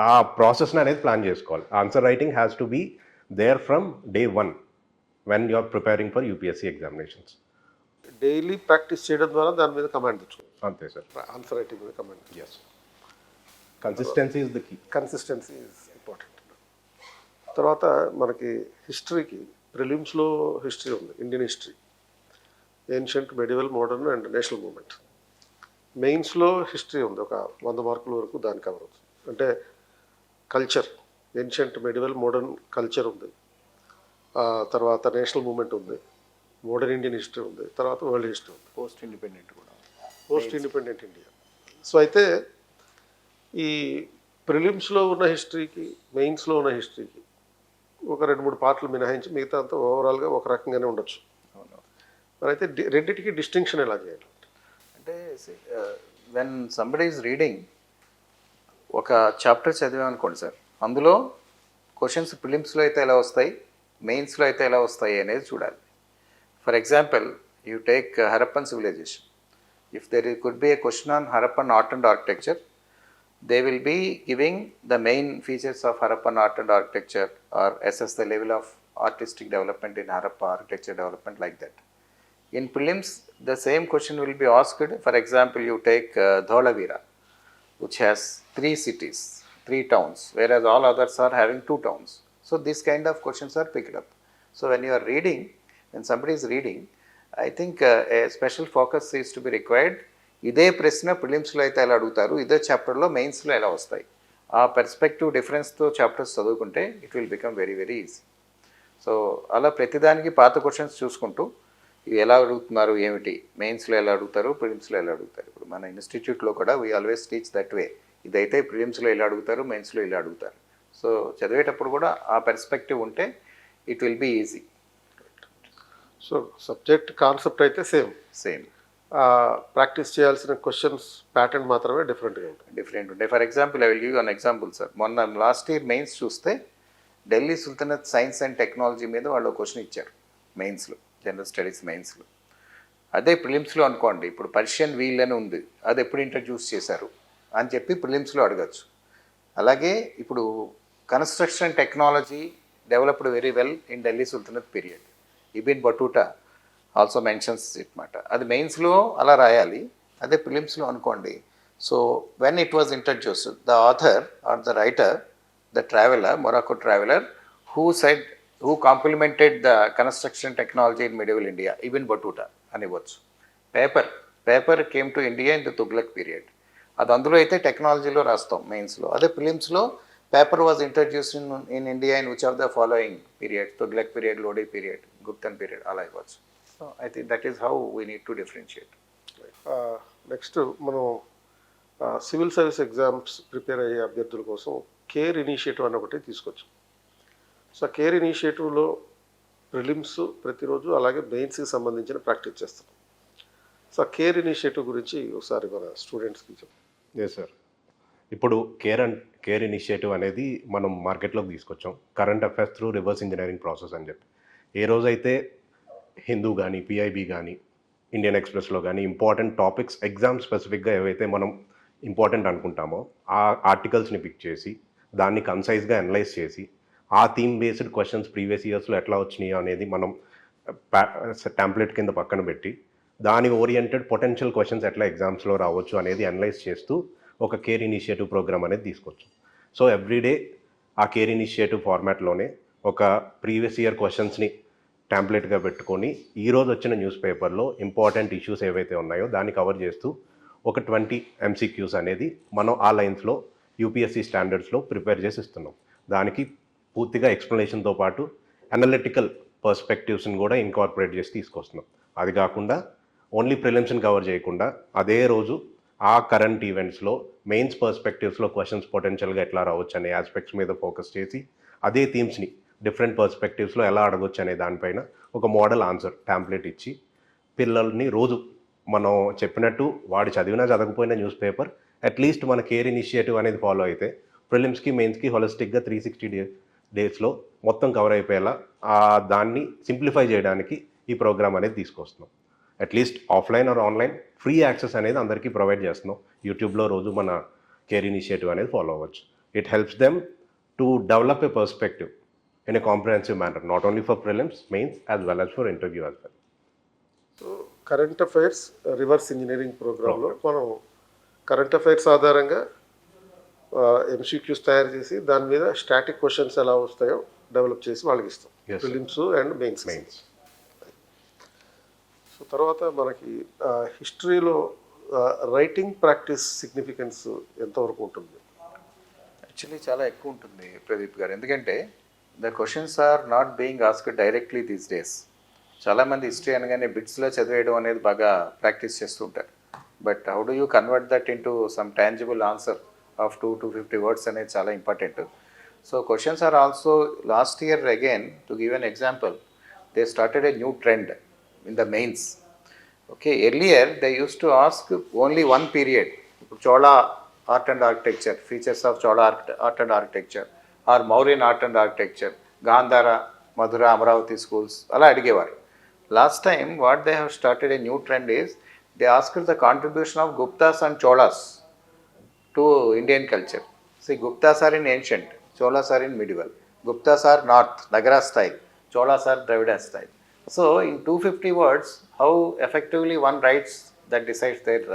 E: ఆ ప్రాసెస్ని అనేది ప్లాన్ చేసుకోవాలి. Answer writing has to be there from day 1 when you are preparing for UPSC examinations.
A: Daily practice చేయడం ద్వారా దాని మీద కమాండ్ తెచ్చుకోవాలి.
E: అంతే సార్.
A: ఆన్సర్ రైటింగ్ మీద command.
E: Yes, consistency is the key.
A: Consistency is important. తర్వాత మనకి హిస్టరీకి ప్రిలిమ్స్లో హిస్టరీ ఉంది, Indian history, ancient, medieval, modern and national movement. మెయిన్స్లో హిస్టరీ ఉంది, ఒక 100 మార్కుల వరకు దాన్ని కవర్ అవుతుంది. అంటే culture, ancient, medieval, modern culture ఉంది, తర్వాత నేషనల్ మూమెంట్ ఉంది, మోడర్న్ ఇండియన్ హిస్టరీ ఉంది, తర్వాత వరల్డ్ హిస్టరీ ఉంది,
D: పోస్ట్ ఇండిపెండెంట్ కూడా,
A: పోస్ట్ ఇండిపెండెంట్ ఇండియా. సో అయితే ఈ ప్రిలిమ్స్లో ఉన్న హిస్టరీకి, మెయిన్స్లో ఉన్న హిస్టరీకి ఒక 2-3 పార్ట్లు మినహాయించి మిగతా అంతా ఓవరాల్గా ఒక రకంగానే ఉండొచ్చు. మరి అయితే రెండింటికి డిస్టింక్షన్ ఎలా చేయాలి
D: అంటే వెన్ సంబడి ఈజ్ రీడింగ్ ఒక చాప్టర్ చదివామనుకోండి సార్, అందులో క్వశ్చన్స్ ప్రిలిమ్స్లో అయితే ఎలా వస్తాయి, మెయిన్స్లో అయితే ఎలా వస్తాయి అనేది చూడాలి. For example, you take Harappan civilisation. If there could be a question on Harappan art and architecture, they will be giving the main features of Harappan art and architecture or assess the level of artistic development in Harappa architecture development, like that. In prelims, the same question will be asked. For example, you take Dholavira, which has 3 cities, 3 towns, whereas all others are having 2 towns. So this kind of questions are picked up. So when you are reading, when somebody is reading, I think a special focus is to be required. ఇదే ప్రశ్న ప్రిలిమ్స్లో అయితే ఎలా అడుగుతారు, ఇదే చాప్టర్లో మెయిన్స్లో ఎలా వస్తాయి, ఆ పర్స్పెక్టివ్ డిఫరెన్స్తో చాప్టర్స్ చదువుకుంటే it will become very very easy. So అలా ప్రతిదానికి పాత క్వశ్చన్స్ చూసుకుంటూ ఇవి ఎలా అడుగుతున్నారు, ఏమిటి, మెయిన్స్లో ఎలా అడుగుతారు, ప్రిలిమ్స్లో ఎలా అడుగుతారు. ఇప్పుడు మన ఇన్స్టిట్యూట్లో కూడా we always teach that way. ఇదైతే ప్రిలిమ్స్లో ఎలా అడుగుతారు, మెయిన్స్లో ఎలా అడుగుతారు. సో చదివేటప్పుడు కూడా ఆ పర్స్పెక్టివ్ ఉంటే it will be easy.
A: So subject concept అయితే సేమ్, ప్రాక్టీస్ చేయాల్సిన క్వశ్చన్స్ ప్యాటర్న్ మాత్రమే డిఫరెంట్గా
D: ఉంటాయి. For example, I will give an example sir. మొన్న లాస్ట్ ఇయర్ మెయిన్స్ చూస్తే Delhi Sultanate science and technology మీద వాళ్ళు క్వశ్చన్ ఇచ్చారు మెయిన్స్లో, జనరల్ స్టడీస్ మెయిన్స్లో. అదే ప్రిలిమ్స్లో అనుకోండి, ఇప్పుడు పర్షియన్ వీల్ అని ఉంది, అది ఎప్పుడు ఇంట్రడ్యూస్ చేశారు అని చెప్పి ప్రిలిమ్స్లో అడగచ్చు. అలాగే ఇప్పుడు construction technology developed very well in Delhi sultanate period, Ibn Battuta also mentions it మాట. అది మెయిన్స్లో అలా రాయాలి, అదే ప్రిలిమ్స్లో అనుకోండి. So when it was introduced, the author or the writer, the traveler, Morocco traveler, who complimented the construction technology in medieval India, Ibn Battuta అని ఇవ్వచ్చు. Paper came to India in the Tughlaq period, అది అందులో అయితే టెక్నాలజీలో రాస్తాం మెయిన్స్లో. అదే ప్రిలిమ్స్లో paper was introduced in India in which of the following period, Tughlaq period, Lodi period, గుప్తన్ పీరియడ్, అలా ఇవ్వచ్చు. So I think that is how we need to differentiate.
A: Next మనం సివిల్ సర్వీస్ ఎగ్జామ్స్ ప్రిపేర్ అయ్యే అభ్యర్థుల కోసం కేర్ ఇనిషియేటివ్ అని ఒకటి తీసుకొచ్చాం. సో కేర్ ఇనిషియేటివ్లో ప్రిలిమ్స్ ప్రతిరోజు, అలాగే మెయిన్స్కి సంబంధించిన ప్రాక్టీస్ చేస్తాం. సో కేర్ ఇనిషియేటివ్ గురించి ఒకసారి మన స్టూడెంట్స్కి చెప్పండి.
E: Yes sir. ఇప్పుడు కేర్ ఇనిషియేటివ్ అనేది మనం మార్కెట్లోకి తీసుకొచ్చాం. Current affairs through reverse engineering process అని చెప్పి, ఏ రోజైతే హిందూ కానీ, పిఐబి కానీ, ఇండియన్ ఎక్స్ప్రెస్లో కానీ ఇంపార్టెంట్ టాపిక్స్ ఎగ్జామ్ స్పెసిఫిక్గా ఏవైతే మనం ఇంపార్టెంట్ అనుకుంటామో ఆ ఆర్టికల్స్ని పిక్ చేసి దాన్ని కన్సైజ్గా అనలైజ్ చేసి ఆ థీమ్ బేస్డ్ క్వశ్చన్స్ ప్రీవియస్ ఇయర్స్లో ఎట్లా వచ్చినాయో అనేది మనం టెంప్లెట్ కింద పక్కన పెట్టి దాని ఓరియంటెడ్ పొటెన్షియల్ క్వశ్చన్స్ ఎట్లా ఎగ్జామ్స్లో రావచ్చు అనేది అనలైజ్ చేస్తూ ఒక కేర్ ఇనిషియేటివ్ ప్రోగ్రామ్ అనేది తీసుకొచ్చు. సో ఎవ్రీడే ఆ కేర్ ఇనిషియేటివ్ ఫార్మాట్లోనే ఒక ప్రీవియస్ ఇయర్ క్వశ్చన్స్ని టెంప్లెట్గా పెట్టుకొని ఈరోజు వచ్చిన న్యూస్ పేపర్లో ఇంపార్టెంట్ ఇష్యూస్ ఏవైతే ఉన్నాయో దాన్ని కవర్ చేస్తూ ఒక 20 MCQs అనేది మనం ఆ లైన్స్లో యూపీఎస్సీ స్టాండర్డ్స్లో ప్రిపేర్ చేసి ఇస్తున్నాం. దానికి పూర్తిగా ఎక్స్ప్లెనేషన్తో పాటు అనలిటికల్ పర్స్పెక్టివ్స్ని కూడా ఇన్కార్పొరేట్ చేసి తీసుకొస్తున్నాం. అది కాకుండా ఓన్లీ ప్రిలిమ్స్ని కవర్ చేయకుండా అదే రోజు ఆ కరెంట్ ఈవెంట్స్లో మెయిన్స్ పర్స్పెక్టివ్స్లో క్వశ్చన్స్ పొటెన్షియల్గా ఎట్లా రావచ్చు అనే ఆస్పెక్ట్స్ మీద ఫోకస్ చేసి అదే థీమ్స్ని డిఫరెంట్ పర్స్పెక్టివ్స్లో ఎలా అడగొచ్చు అనే దానిపైన ఒక మోడల్ ఆన్సర్ టెంప్లెట్ ఇచ్చి పిల్లల్ని రోజు మనం చెప్పినట్టు వాడు చదివినా చదవకపోయినా న్యూస్ పేపర్ అట్లీస్ట్ మన కేర్ ఇనిషియేటివ్ అనేది ఫాలో అయితే ప్రిలిమ్స్కి మెయిన్స్కి హోలిస్టిక్గా 360 డేస్లో మొత్తం కవర్ అయిపోయేలా దాన్ని సింప్లిఫై చేయడానికి ఈ ప్రోగ్రామ్ అనేది తీసుకొస్తున్నాం. At least offline or online free access అనేది అందరికీ ప్రొవైడ్ చేస్తున్నాం. యూట్యూబ్లో రోజు మన కేర్ ఇనిషియేటివ్ అనేది ఫాలో అవ్వచ్చు. It helps them to develop a perspective in a comprehensive manner, not only for prelims, mains as well as for interview as well.
A: So current affairs reverse engineering ప్రోగ్రాంలో మనం current affairs ఆధారంగా MCQs తయారు చేసి దాని మీద static questions ఎలా వస్తాయో develop చేసి వాళ్ళకి ఇస్తాం, ప్రిలిమ్స్ అండ్ మెయిన్స్. సో తర్వాత మనకి హిస్టరీలో రైటింగ్ ప్రాక్టీస్ సిగ్నిఫికెన్స్ ఎంతవరకు ఉంటుంది?
D: యాక్చువల్లీ చాలా ఎక్కువ ఉంటుంది ప్రదీప్ గారు, ఎందుకంటే the questions are not being asked directly these days. చాలామంది హిస్టరీ అనగానే బిట్స్లో చదివేయడం అనేది బాగా ప్రాక్టీస్ చేస్తుంటారు. But how do you convert that into some tangible answer of 250 words అనేది చాలా important. So questions are also last year again to give an example, they started a new trend in the mains. Okay, earlier they use to ask only one period. ఇప్పుడు Chola art and architecture, features of Chola art and architecture, or Mauryan art and architecture, Gandhara, Mathura, Amaravati schools అలా అడిగేవారు. Last time what they have started a new trend is they asked the contribution of Guptas and Cholas to Indian culture. See, Guptas are in ancient, Cholas are in medieval. Guptas are north, Nagara style, Cholas are Dravida style. So in 250 words, how effectively one writes, that decides their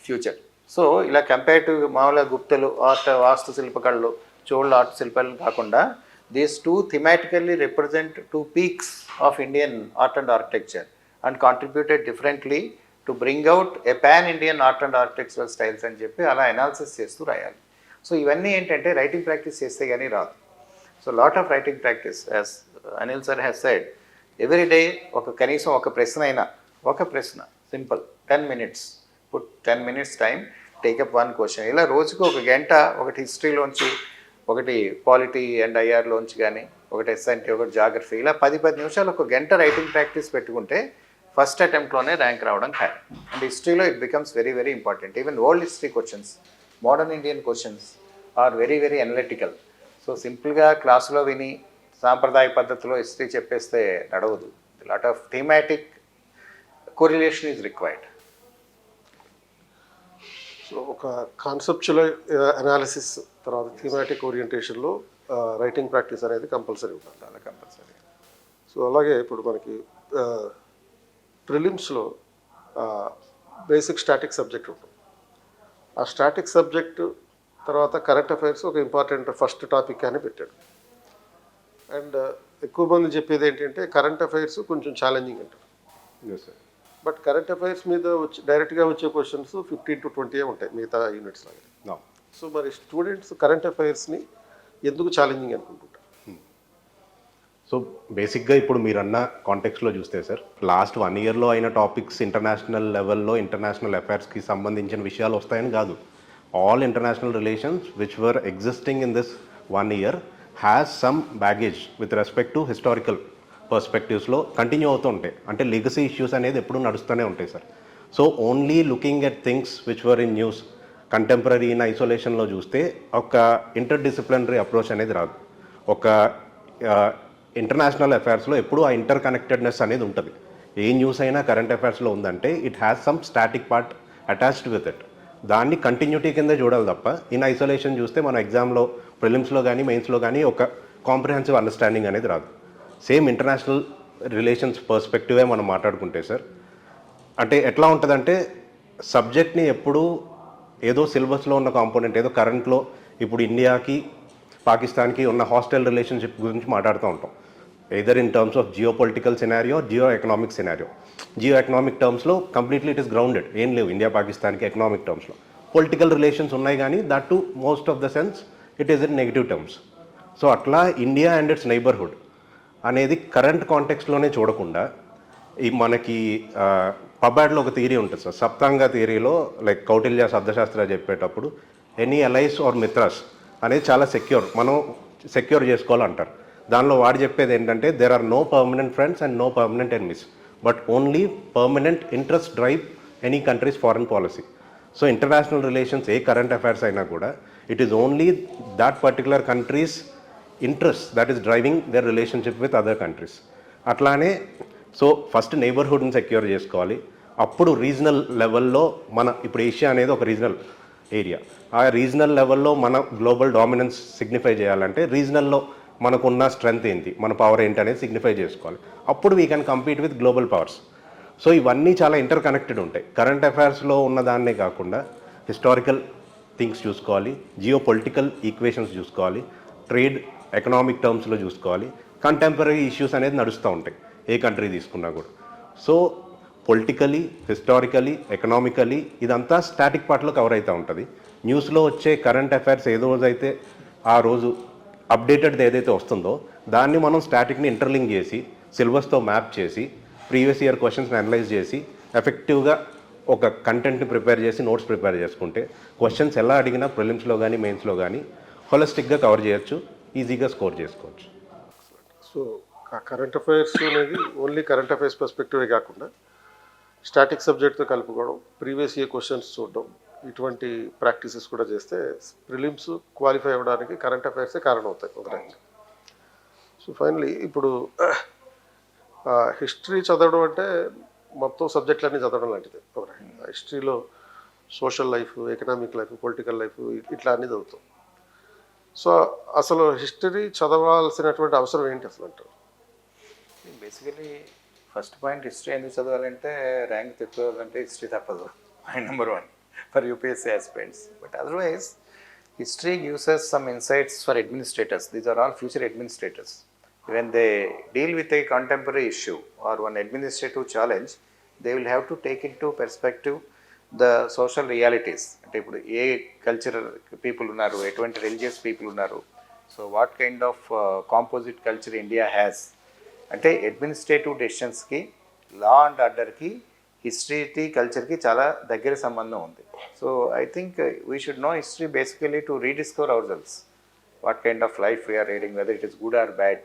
D: future. So ila compared to Maula Guptalu art Vastu Silpakalu, Chola art Silpalu kakunda, these two thematically represent two peaks of Indian art and architecture and contributed differently to bring out a pan-Indian art and architectural styles అని చెప్పి అలా analysis చేస్తూ రాయాలి. So ఇవన్నీ ఏంటంటే writing practice చేస్తే కానీ రాదు. So lot of writing practice, as Anil sir has said, every day కనీసం ఒక ప్రశ్న simple 10 minutes, put 10 minutes time, take up one question. ఇలా రోజుకు ఒక గంట ఒకటి హిస్టరీలోంచి, ఒకటి పాలిటీ అండ్ ఐఆర్లోంచి కానీ, ఒకటి ఎస్ఎన్టీ, ఒకటి జాగ్రఫీ, ఇలా 10 నిమిషాలు ఒక గంట రైటింగ్ ప్రాక్టీస్ పెట్టుకుంటే ఫస్ట్ అటెంప్ట్లోనే ర్యాంక్ రావడం ఖాయం. అండ్ హిస్టరీలో it becomes very very important. Even old history questions, modern Indian questions are very very analytical. So సింపుల్గా క్లాసులో విని సాంప్రదాయ పద్ధతిలో హిస్టరీ చెప్పేస్తే నడవదు. Lot of thematic correlation is required.
A: So ఒక కాన్సెప్చువల్ అనాలిసిస్ తర్వాత థీమాటిక్ ఓరియంటేషన్లో రైటింగ్ ప్రాక్టీస్ అనేది కంపల్సరీ ఉంటుంది.
D: చాలా కంపల్సరీ.
A: సో అలాగే ఇప్పుడు మనకి ప్రిలిమ్స్లో బేసిక్ స్టాటిక్ సబ్జెక్ట్ ఉంటుంది. ఆ స్టాటిక్ సబ్జెక్టు తర్వాత కరెంట్ అఫైర్స్ ఒక ఇంపార్టెంట్ ఫస్ట్ టాపిక్ అని పెట్టాడు. అండ్ ఎక్కువ మంది చెప్పేది ఏంటంటే కరెంట్ అఫైర్స్ కొంచెం ఛాలెంజింగ్ అంటారు. బట్ కరెంట్ అఫైర్స్ మీద డైరెక్ట్గా వచ్చే క్వశ్చన్స్ 15 to 20 ఉంటాయి మిగతా యూనిట్స్ లాగా. సో మరి స్టూడెంట్స్ కరెంట్ అఫైర్స్ని ఎందుకు ఛాలెంజింగ్ అనుకుంటుంటారు?
E: సో బేసిక్గా ఇప్పుడు మీరు అన్న కాంటెక్స్లో చూస్తే సార్, లాస్ట్ 1 yearలో అయిన టాపిక్స్ ఇంటర్నేషనల్ లెవెల్లో ఇంటర్నేషనల్ అఫైర్స్కి సంబంధించిన విషయాలు వస్తాయని కాదు. All international relations which were existing in this 1 year has some baggage with respect to historical పర్స్పెక్టివ్స్లో కంటిన్యూ అవుతూ ఉంటాయి. అంటే లీగసీ ఇష్యూస్ అనేది ఎప్పుడూ నడుస్తూనే ఉంటాయి sir. So only looking at things which were in news, contemporary in ఐసోలేషన్లో చూస్తే ఒక ఇంటర్ డిసిప్లినరీ అప్రోచ్ అనేది రాదు. ఒక ఇంటర్నేషనల్ అఫైర్స్లో ఎప్పుడూ ఆ ఇంటర్ కనెక్టెడ్నెస్ అనేది ఉంటుంది. ఏ న్యూస్ అయినా కరెంట్ అఫైర్స్లో ఉందంటే it has some static part attached with it. దాన్ని కంటిన్యూటీ కింద చూడాలి తప్ప ఇన్ ఐసోలేషన్ చూస్తే మన ఎగ్జామ్లో ప్రిలిమ్స్లో కానీ మెయిన్స్లో కానీ ఒక కాంప్రిహెన్సివ్ అండర్స్టాండింగ్ అనేది రాదు. సేమ్ ఇంటర్నేషనల్ రిలేషన్స్ పర్స్పెక్టివే మనం మాట్లాడుకుంటే సార్, అంటే ఎట్లా ఉంటుందంటే సబ్జెక్ట్ని ఎప్పుడూ ఏదో సిలబస్లో ఉన్న కాంపోనెంట్, ఏదో కరెంట్లో ఇప్పుడు ఇండియాకి పాకిస్తాన్కి ఉన్న హాస్టల్ రిలేషన్షిప్ గురించి మాట్లాడుతూ ఉంటాం. Either in terms of geo political scenario, geo economic scenario. Geo economic టర్మ్స్లో కంప్లీట్లీ ఇట్ ఇస్ గ్రౌండెడ్, ఏం లేవు ఇండియా పాకిస్తాన్కి ఎకనామిక్ టర్మ్స్లో. పొలిటికల్ రిలేషన్స్ ఉన్నాయి కానీ that to most of the sense it is in negative terms. So అట్లా India and it's neighbourhood అనేది current కాంటెక్స్ట్లోనే చూడకుండా ఈ మనకి పబాడ్లో ఒక థియరీ ఉంటుంది సార్, సప్తాంగ థియరీలో లైక్ కౌటిల్య శబ్దశాస్త్ర చెప్పేటప్పుడు ఎనీ అలైస్ ఆర్ మిత్రాస్ అనేది చాలా మనం సెక్యూర్ చేసుకోవాలంటారు. దానిలో వాడు చెప్పేది ఏంటంటే there are no permanent friends and no permanent enemies. But only permanent interest drive any country's foreign policy. So international relations ఏ కరెంట్ అఫైర్స్ అయినా కూడా it is only that particular country's interest that is driving their relationship with other countries. అట్లానే so first నైబర్హుడ్ని secure చేసుకోవాలి. అప్పుడు regional లెవెల్లో ఇప్పుడు Asia అనేది ఒక రీజనల్ ఏరియా. ఆ రీజనల్ లెవెల్లో మన గ్లోబల్ డామినెన్స్ సిగ్నిఫై చేయాలంటే రీజనల్లో మనకున్న స్ట్రెంగ్త్ ఏంటి, మన పవర్ ఏంటి అనేది సిగ్నిఫై చేసుకోవాలి. అప్పుడు we can compete with global powers. So ఇవన్నీ చాలా ఇంటర్ కనెక్టెడ్ ఉంటాయి. కరెంట్ అఫైర్స్లో ఉన్నదాన్నే కాకుండా హిస్టారికల్ థింగ్స్ చూసుకోవాలి, జియో పొలిటికల్ ఈక్వేషన్స్ చూసుకోవాలి, ట్రేడ్ ఎకనామిక్ టర్మ్స్లో చూసుకోవాలి, కంటెంపరీ ఇష్యూస్ అనేది నడుస్తూ ఉంటాయి ఏ కంట్రీ తీసుకున్నా కూడా. సో పొలిటికలీ, హిస్టారికలీ, ఎకనామికలీ ఇదంతా స్టాటిక్ పార్ట్లో కవర్ అవుతూ ఉంటుంది. న్యూస్లో వచ్చే కరెంట్ అఫైర్స్ ఏ రోజైతే ఆ రోజు అప్డేటెడ్ ఏదైతే వస్తుందో దాన్ని మనం స్టాటిక్ని ఇంటర్లింక్ చేసి సిలబస్తో మ్యాప్ చేసి ప్రీవియస్ ఇయర్ క్వశ్చన్స్ని అనలైజ్ చేసి ఎఫెక్టివ్గా ఒక కంటెంట్ని ప్రిపేర్ చేసి నోట్స్ ప్రిపేర్ చేసుకుంటే క్వశ్చన్స్ ఎలా అడిగినా ప్రిలిమ్స్లో కానీ మెయిన్స్లో కానీ హోలిస్టిక్గా కవర్ చేయొచ్చు, ఈజీగా స్కోర్ చేసుకోవచ్చు.
A: సో ఆ కరెంట్ అఫైర్స్ అనేది ఓన్లీ కరెంట్ అఫైర్స్ పర్స్పెక్టివే కాకుండా స్టాటిక్ సబ్జెక్ట్తో కలుపుకోవడం, ప్రీవియస్ ఇయర్ క్వశ్చన్స్ చూడడం, ఇటువంటి ప్రాక్టీసెస్ కూడా చేస్తే ప్రిలిమ్స్ క్వాలిఫై అవ్వడానికి కరెంట్ అఫైర్సే కారణం అవుతాయి ఒక రకంగా. సో ఫైనలీ ఇప్పుడు హిస్టరీ చదవడం అంటే మొత్తం సబ్జెక్టులన్నీ చదవడం లాంటిది ఒక రకంగా. హిస్టరీలో social life, economic life, political life ఇట్లా అన్నీ చదువుతాం. సో అసలు హిస్టరీ చదవాల్సినటువంటి అవసరం ఏంటి అసలు అంటారు?
D: బేసికలీ ఫస్ట్ పాయింట్, హిస్టరీ ఎందుకు చదవాలంటే ర్యాంక్ తెచ్చుకోవాలంటే హిస్టరీ తప్పదు, point number 1 for UPSC aspirants. But otherwise history gives us some insights for administrators. These are all future administrators. When they deal with a contemporary issue or one administrative challenge, they will have to take into perspective the social realities. అంటే ఇప్పుడు ఏ cultural people ఉన్నారు, ఎటువంటి religious people ఉన్నారు, so what kind of composite culture India has. అంటే administrative డెసిషన్స్కి, law and ఆర్డర్కి, హిస్టరీకి, కల్చర్కి చాలా దగ్గర సంబంధం ఉంది. So I think we should know history basically to rediscover ourselves. What kind of life we are reading, whether it is good or bad,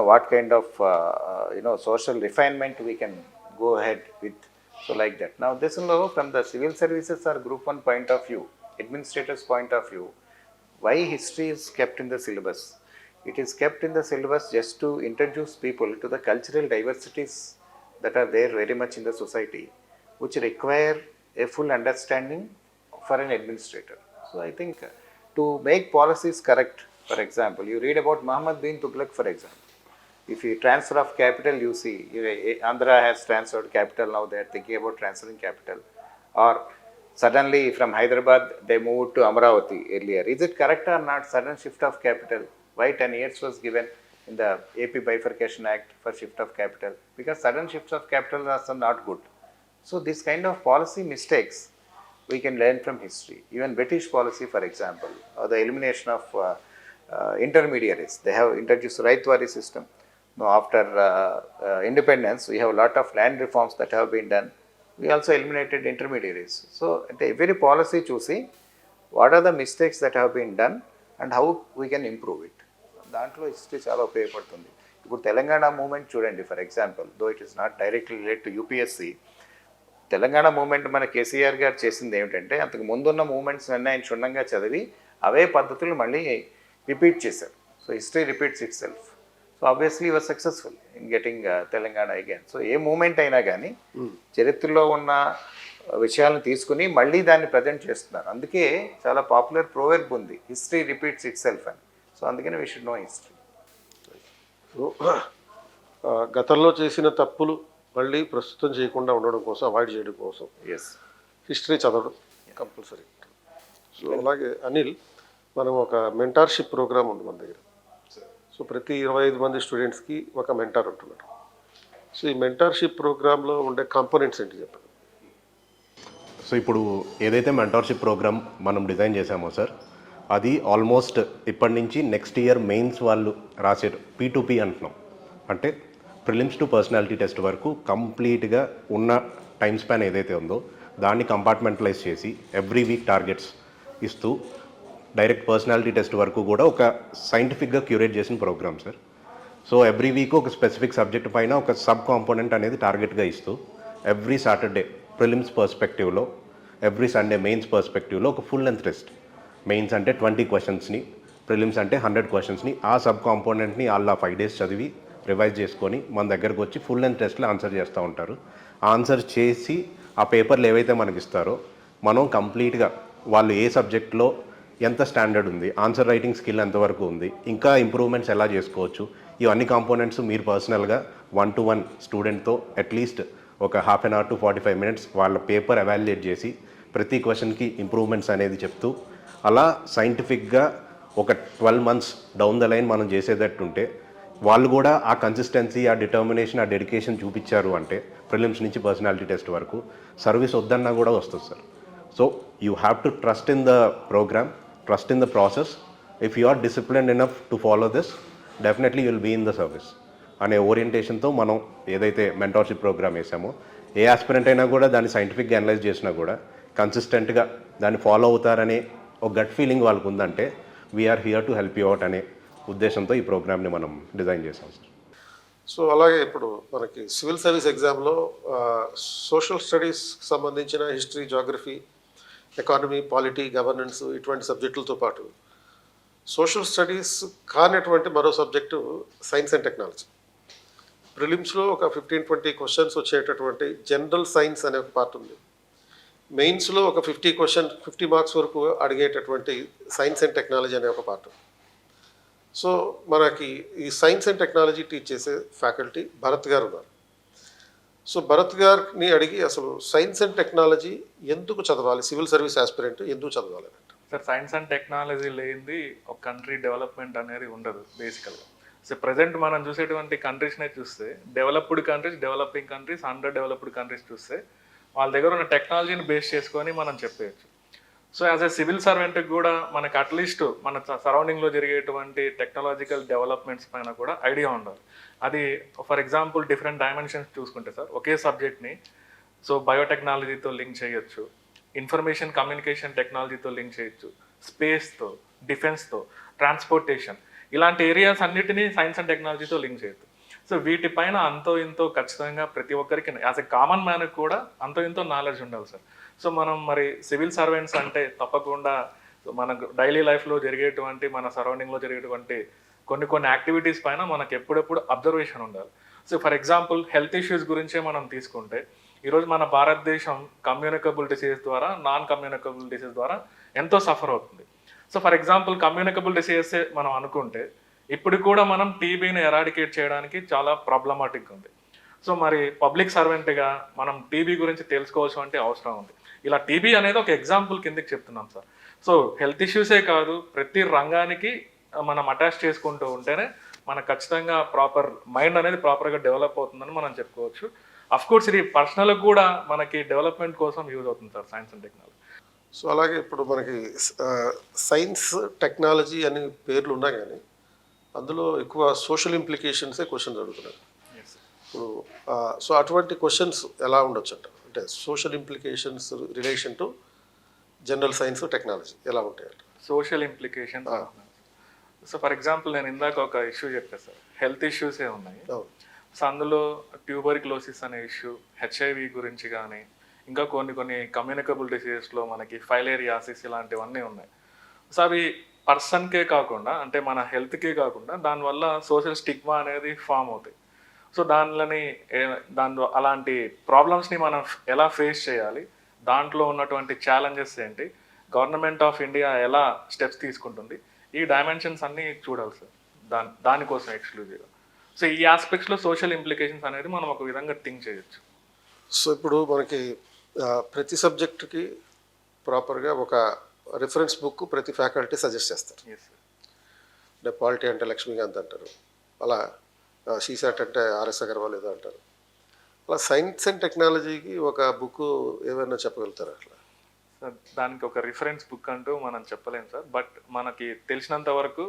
D: what kind of social refinement we can go ahead with. So like that. Now this is from the civil services or group 1 point of view, administrators point of view, why history is kept in the syllabus. It is kept in the syllabus just to introduce people to the cultural diversities that are there very much in the society, which require a full understanding for an administrator. So I think to make policies correct, for example, you read about Muhammad bin Tughlaq, for example. If you transfer of capital, you see Andhra has transferred capital, now they are thinking about transferring capital. Or suddenly from Hyderabad they moved to Amravati earlier. Is it correct or not, sudden shift of capital? Why 10 years was given in the AP Bifurcation Act for shift of capital? Because sudden shifts of capital are not good. So this kind of policy mistakes we can learn from history. Even British policy, for example, or the elimination of intermediaries. They have introduced Raitwari system. Now after independence, we have a lot of land reforms that have been done. We also eliminated intermediaries. So every policy choosy, what are the mistakes that have been done and how we can improve it. దాంట్లో history చాలా ఉపయోగపడుతుంది. ఇప్పుడు Telangana movement చూడండి, for example, though it is not directly related to UPSC. Telangana movement మన కేసీఆర్ గారు చేసింది ఏమిటంటే, అంతకు ముందున్న మూమెంట్స్ అన్నీ ఆయన క్షుణ్ణంగా చదివి అవే పద్ధతులు మళ్ళీ రిపీట్ చేశారు. So history repeats itself. So obviously was successful in getting Telangana again. So a movement అయినా కానీ చరిత్రలో ఉన్న విషయాలను తీసుకుని మళ్ళీ దాన్ని ప్రజెంట్ చేస్తున్నారు. అందుకే చాలా పాపులర్ ప్రోవర్బ్ ఉంది, హిస్టరీ రిపీట్స్ ఇట్ సెల్ఫ్ అని. సో అందుకని we should know history.
A: So గతంలో చేసిన తప్పులు మళ్ళీ ప్రస్తుతం చేయకుండా ఉండడం కోసం, అవాయిడ్ చేయడం కోసం హిస్టరీ చదవడం కంపల్సరీ. సో అలాగే అనిల్, మనం ఒక మెంటార్షిప్ ప్రోగ్రామ్ ఉంది మన దగ్గర. సో ప్రతి 25 మంది స్టూడెంట్స్కి ఒక మెంటార్ ఉంటున్నారు. సో ఈ మెంటార్షిప్ ప్రోగ్రాంలో ఉండే కాంపోనెంట్స్ ఏంటి చెప్పండి.
E: సో ఇప్పుడు ఏదైతే మెంటార్షిప్ ప్రోగ్రామ్ మనం డిజైన్ చేసామో సార్, అది ఆల్మోస్ట్ ఇప్పటి నుంచి నెక్స్ట్ ఇయర్ మెయిన్స్ వాళ్ళు రాసే P2P అంటున్నాం. అంటే ప్రిలిమ్స్ టు పర్సనాలిటీ టెస్ట్ వరకు కంప్లీట్గా ఉన్న టైం స్పాన్ ఏదైతే ఉందో దాన్ని కంపార్ట్మెంటలైజ్ చేసి ఎవ్రీ వీక్ టార్గెట్స్ ఇస్తూ డైరెక్ట్ పర్సనాలిటీ టెస్ట్ వరకు కూడా ఒక సైంటిఫిక్గా క్యూరేట్ చేసిన programme sir. So every week ఒక స్పెసిఫిక్ సబ్జెక్ట్ పైన ఒక సబ్ కాంపోనెంట్ అనేది టార్గెట్గా ఇస్తూ ఎవ్రీ సాటర్డే ప్రిలిమ్స్ పర్స్పెక్టివ్లో, ఎవ్రీ సండే మెయిన్స్ పర్స్పెక్టివ్లో ఒక ఫుల్ లెంత్ టెస్ట్. మెయిన్స్ అంటే 20 క్వశ్చన్స్ని, ప్రిలిమ్స్ అంటే 100 క్వశ్చన్స్ని, ఆ సబ్ కాంపోనెంట్ని అలా 5 days చదివి రివైజ్ చేసుకొని మన దగ్గరకు వచ్చి ఫుల్ లెంత్ టెస్ట్లో ఆన్సర్ చేస్తూ ఉంటారు. ఆన్సర్ చేసి ఆ పేపర్లు ఏవైతే మనకి ఇస్తారో మనం కంప్లీట్గా వాళ్ళు ఏ సబ్జెక్ట్లో ఎంత స్టాండర్డ్ ఉంది, ఆన్సర్ రైటింగ్ స్కిల్ ఎంతవరకు ఉంది, ఇంకా ఇంప్రూవ్మెంట్స్ ఎలా చేసుకోవచ్చు, ఇవన్నీ కాంపోనెంట్స్ మీరు పర్సనల్గా 1-to-1 స్టూడెంట్తో అట్లీస్ట్ ఒక 1/2 hour to 45 minutes వాళ్ళ పేపర్ ఎవాల్యుయేట్ చేసి ప్రతి క్వశ్చన్కి ఇంప్రూవ్మెంట్స్ అనేది చెప్తూ అలా సైంటిఫిక్గా ఒక 12 months డౌన్ ద లైన్ మనం చేసేటట్టుంటే వాళ్ళు కూడా ఆ కన్సిస్టెన్సీ, ఆ డిటర్మినేషన్, ఆ డెడికేషన్ చూపించారు అంటే ప్రిలిమ్స్ నుంచి పర్సనాలిటీ టెస్ట్ వరకు సర్వీస్ వద్దన్నా కూడా వస్తుంది sir. So you have to trust in the programme, trust in the process. If you are disciplined enough to follow this, definitely you'll be in the service అనే ఓరియంటేషన్తో మనం ఏదైతే mentorship programme వేసామో, ఏ ఆస్పిరెంట్ అయినా కూడా దాన్ని సైంటిఫిక్గా అనలైజ్ చేసినా కూడా కన్సిస్టెంట్గా దాన్ని ఫాలో అవుతారనే ఒక గట్ ఫీలింగ్ వాళ్ళకు ఉందంటే we are here to help you out అనే ఉద్దేశంతో ఈ ప్రోగ్రామ్ని మనం డిజైన్ చేసాం సార్.
A: సో అలాగే ఇప్పుడు మనకి సివిల్ సర్వీస్ ఎగ్జామ్లో సోషల్ స్టడీస్ సంబంధించిన history, geography, economy, polity, governance ఇటువంటి సబ్జెక్టులతో పాటు సోషల్ స్టడీస్ కానటువంటి మరో సబ్జెక్టు సైన్స్ అండ్ టెక్నాలజీ. ప్రిలిమ్స్లో ఒక 15-20 క్వశ్చన్స్ వచ్చేటటువంటి జనరల్ సైన్స్ అనే ఒక పార్ట్ ఉంది. మెయిన్స్లో ఒక 50 మార్క్స్ వరకు అడిగేటటువంటి సైన్స్ అండ్ టెక్నాలజీ అనే ఒక పార్ట్. సో మనకి ఈ సైన్స్ అండ్ టెక్నాలజీ టీచ్ చేసే ఫ్యాకల్టీ భరత్ గారు ఉన్నారు. సో భరత్ గారిని అడిగి అసలు సైన్స్ అండ్ టెక్నాలజీ ఎందుకు చదవాలి, సివిల్ సర్వీస్ ఆస్పిరెంట్ ఎందుకు చదవాలి అంటే?
F: సార్, సైన్స్ అండ్ టెక్నాలజీ లేనిది ఒక కంట్రీ డెవలప్మెంట్ అనేది ఉండదు బేసికల్గా. సో ప్రజెంట్ మనం చూసేటువంటి కంట్రీస్నే చూస్తే, developed countries, developing countries, under developed countries చూస్తే వాళ్ళ దగ్గర ఉన్న టెక్నాలజీని బేస్ చేసుకొని మనం చెప్పేయచ్చు. సో యాజ్ ఎ సివిల్ సర్వెంట్కి కూడా మనకు అట్లీస్ట్ మన సరౌండింగ్లో జరిగేటువంటి టెక్నాలజికల్ డెవలప్మెంట్స్ పైన కూడా ఐడియా ఉండాలి. అది ఫర్ ఎగ్జాంపుల్ డిఫరెంట్ డైమెన్షన్స్ చూసుకుంటే సార్, ఒకే సబ్జెక్ట్ని సో బయోటెక్నాలజీతో లింక్ చేయొచ్చు, ఇన్ఫర్మేషన్ కమ్యూనికేషన్ టెక్నాలజీతో లింక్ చేయొచ్చు, స్పేస్తో, డిఫెన్స్తో, ట్రాన్స్పోర్టేషన్, ఇలాంటి ఏరియాస్ అన్నిటినీ సైన్స్ అండ్ టెక్నాలజీతో లింక్ చేయొచ్చు. సో వీటిపైన అంతో ఇంతో ఖచ్చితంగా ప్రతి ఒక్కరికి యాజ్ ఎ కామన్ మ్యాన్కి కూడా అంతో ఇంతో నాలెడ్జ్ ఉండాలి సార్. సో మనం మరి సివిల్ సర్వెంట్స్ అంటే తప్పకుండా మనకు డైలీ లైఫ్లో జరిగేటువంటి, మన సరౌండింగ్లో జరిగేటువంటి కొన్ని యాక్టివిటీస్ పైన మనకు ఎప్పుడెప్పుడు అబ్జర్వేషన్ ఉండాలి. So for example health issues గురించే మనం తీసుకుంటే, ఈరోజు మన భారతదేశం కమ్యూనికబుల్ డిసీజ్ ద్వారా, నాన్ కమ్యూనికబుల్ డిసీజ్ ద్వారా ఎంతో సఫర్ అవుతుంది. So for example communicable diseases మనం అనుకుంటే, ఇప్పుడు కూడా మనం టీబీని ఎరాడికేట్ చేయడానికి చాలా ప్రాబ్లమాటిక్ ఉంది. సో మరి పబ్లిక్ సర్వెంట్గా మనం టీబీ గురించి తెలుసుకోవాల్సి అంటే అవసరం ఉంది. ఇలా టీబీ అనేది ఒక ఎగ్జాంపుల్ కిందకి చెప్తున్నాం సార్. సో హెల్త్ ఇష్యూసే కాదు, ప్రతి రంగానికి మనం అటాచ్ చేసుకుంటూ ఉంటేనే మనకు ఖచ్చితంగా ప్రాపర్ మైండ్ అనేది ప్రాపర్గా డెవలప్ అవుతుందని మనం చెప్పుకోవచ్చు. అఫ్కోర్స్ ఇది పర్సనల్ కూడా మనకి డెవలప్మెంట్ కోసం యూజ్ అవుతుంది sir science and technology.
A: So అలాగే ఇప్పుడు మనకి సైన్స్ టెక్నాలజీ అని పేర్లు ఉన్నా కానీ అందులో ఎక్కువ సోషల్ ఇంప్లికేషన్సే క్వశ్చన్స్ అడుగుతున్నారు. ఇప్పుడు సో అటువంటి క్వశ్చన్స్ ఎలా ఉండొచ్చు అంట, అంటే social implications relation to general science technology ఎలా ఉంటాయంట?
F: Social implication. So for example నేను ఇందాక ఒక ఇష్యూ చెప్పాను సార్, హెల్త్ ఇష్యూసే ఉన్నాయి. సో అందులో ట్యూబర్క్లోసిస్ అనే ఇష్యూ, హెచ్ఐవి గురించి కానీ, ఇంకా కొన్ని కమ్యూనికబుల్ డిసీజెస్లో మనకి ఫైలేరియాసిస్ ఇలాంటివన్నీ ఉన్నాయి. సో అవి పర్సన్కే కాకుండా, అంటే మన హెల్త్కే కాకుండా, దానివల్ల సోషల్ స్టిగ్మా అనేది ఫామ్ అవుతాయి. సో దానిలో అలాంటి ప్రాబ్లమ్స్ని మనం ఎలా ఫేస్ చేయాలి, దాంట్లో ఉన్నటువంటి ఛాలెంజెస్ ఏంటి, గవర్నమెంట్ ఆఫ్ ఇండియా ఎలా స్టెప్స్ తీసుకుంటుంది, ఈ డైమెన్షన్స్ అన్నీ చూడాలి సార్ దానికోసం ఎక్స్క్లూజివ్గా. సో ఈ ఆస్పెక్ట్స్లో సోషల్ ఇంప్లికేషన్స్ అనేది మనం ఒక విధంగా థింక్ చేయొచ్చు.
A: సో ఇప్పుడు మనకి ప్రతి సబ్జెక్టుకి ప్రాపర్గా ఒక రిఫరెన్స్ బుక్ ప్రతి ఫ్యాకల్టీ సజెస్ట్ చేస్తారు. అంటే పాలిటీ అంటే లక్ష్మీకాంత్ అంటారు, అలా సీసాట్ అంటే ఆర్ఎస్ అగర్వాల్ ఏదో అంటారు. అలా సైన్స్ అండ్ టెక్నాలజీకి ఒక బుక్ ఏమైనా చెప్పగలుగుతారు అట్లా?
F: సార్ దానికి ఒక రిఫరెన్స్ బుక్ అంటూ మనం చెప్పలేము సార్, బట్ మనకి తెలిసినంత వరకు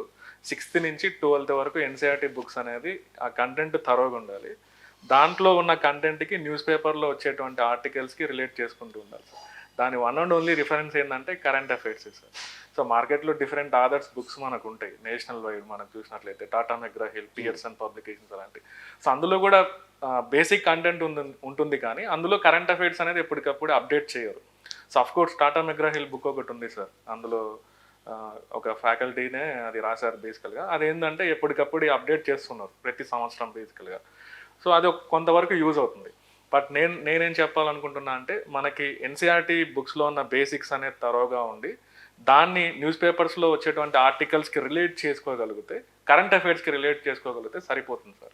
F: 6th నుంచి 12th వరకు ఎన్సీఆర్టీ బుక్స్ అనేది ఆ కంటెంట్ థరోగా ఉండాలి. దాంట్లో ఉన్న కంటెంట్కి న్యూస్ పేపర్లో వచ్చేటువంటి ఆర్టికల్స్కి రిలేట్ చేసుకుంటూ ఉండాలి సార్. దాని వన్ అండ్ ఓన్లీ రిఫరెన్స్ ఏంటంటే కరెంట్ అఫైర్స్ సార్. సో మార్కెట్లో డిఫరెంట్ ఆదర్స్ బుక్స్ మనకు ఉంటాయి నేషనల్ వైడ్ మనకు చూసినట్లయితే Tata McGrath hill Pearson publications అలాంటివి. సో అందులో కూడా బేసిక్ కంటెంట్ ఉంటుంది కానీ అందులో కరెంట్ అఫైర్స్ అనేది ఎప్పటికప్పుడు అప్డేట్ చేయరు. So of course Tata McGrath hill book ఒకటి ఉంది సార్, అందులో ఒక ఫ్యాకల్టీనే అది రాశారు బేసికల్గా. అదేంటంటే ఎప్పటికప్పుడు అప్డేట్ చేస్తున్నారు ప్రతి సంవత్సరం బేసికల్గా. సో అది కొంతవరకు యూజ్ అవుతుంది. బట్ నేనేం చెప్పాలనుకుంటున్నా అంటే మనకి ఎన్సీఆర్టీ బుక్స్లో ఉన్న బేసిక్స్ అనేది తరోగా ఉండి దాన్ని న్యూస్ పేపర్స్లో వచ్చేటువంటి ఆర్టికల్స్కి రిలేట్ చేసుకోగలిగితే, కరెంట్ అఫైర్స్కి రిలేట్ చేసుకోగలిగితే సరిపోతుంది సార్.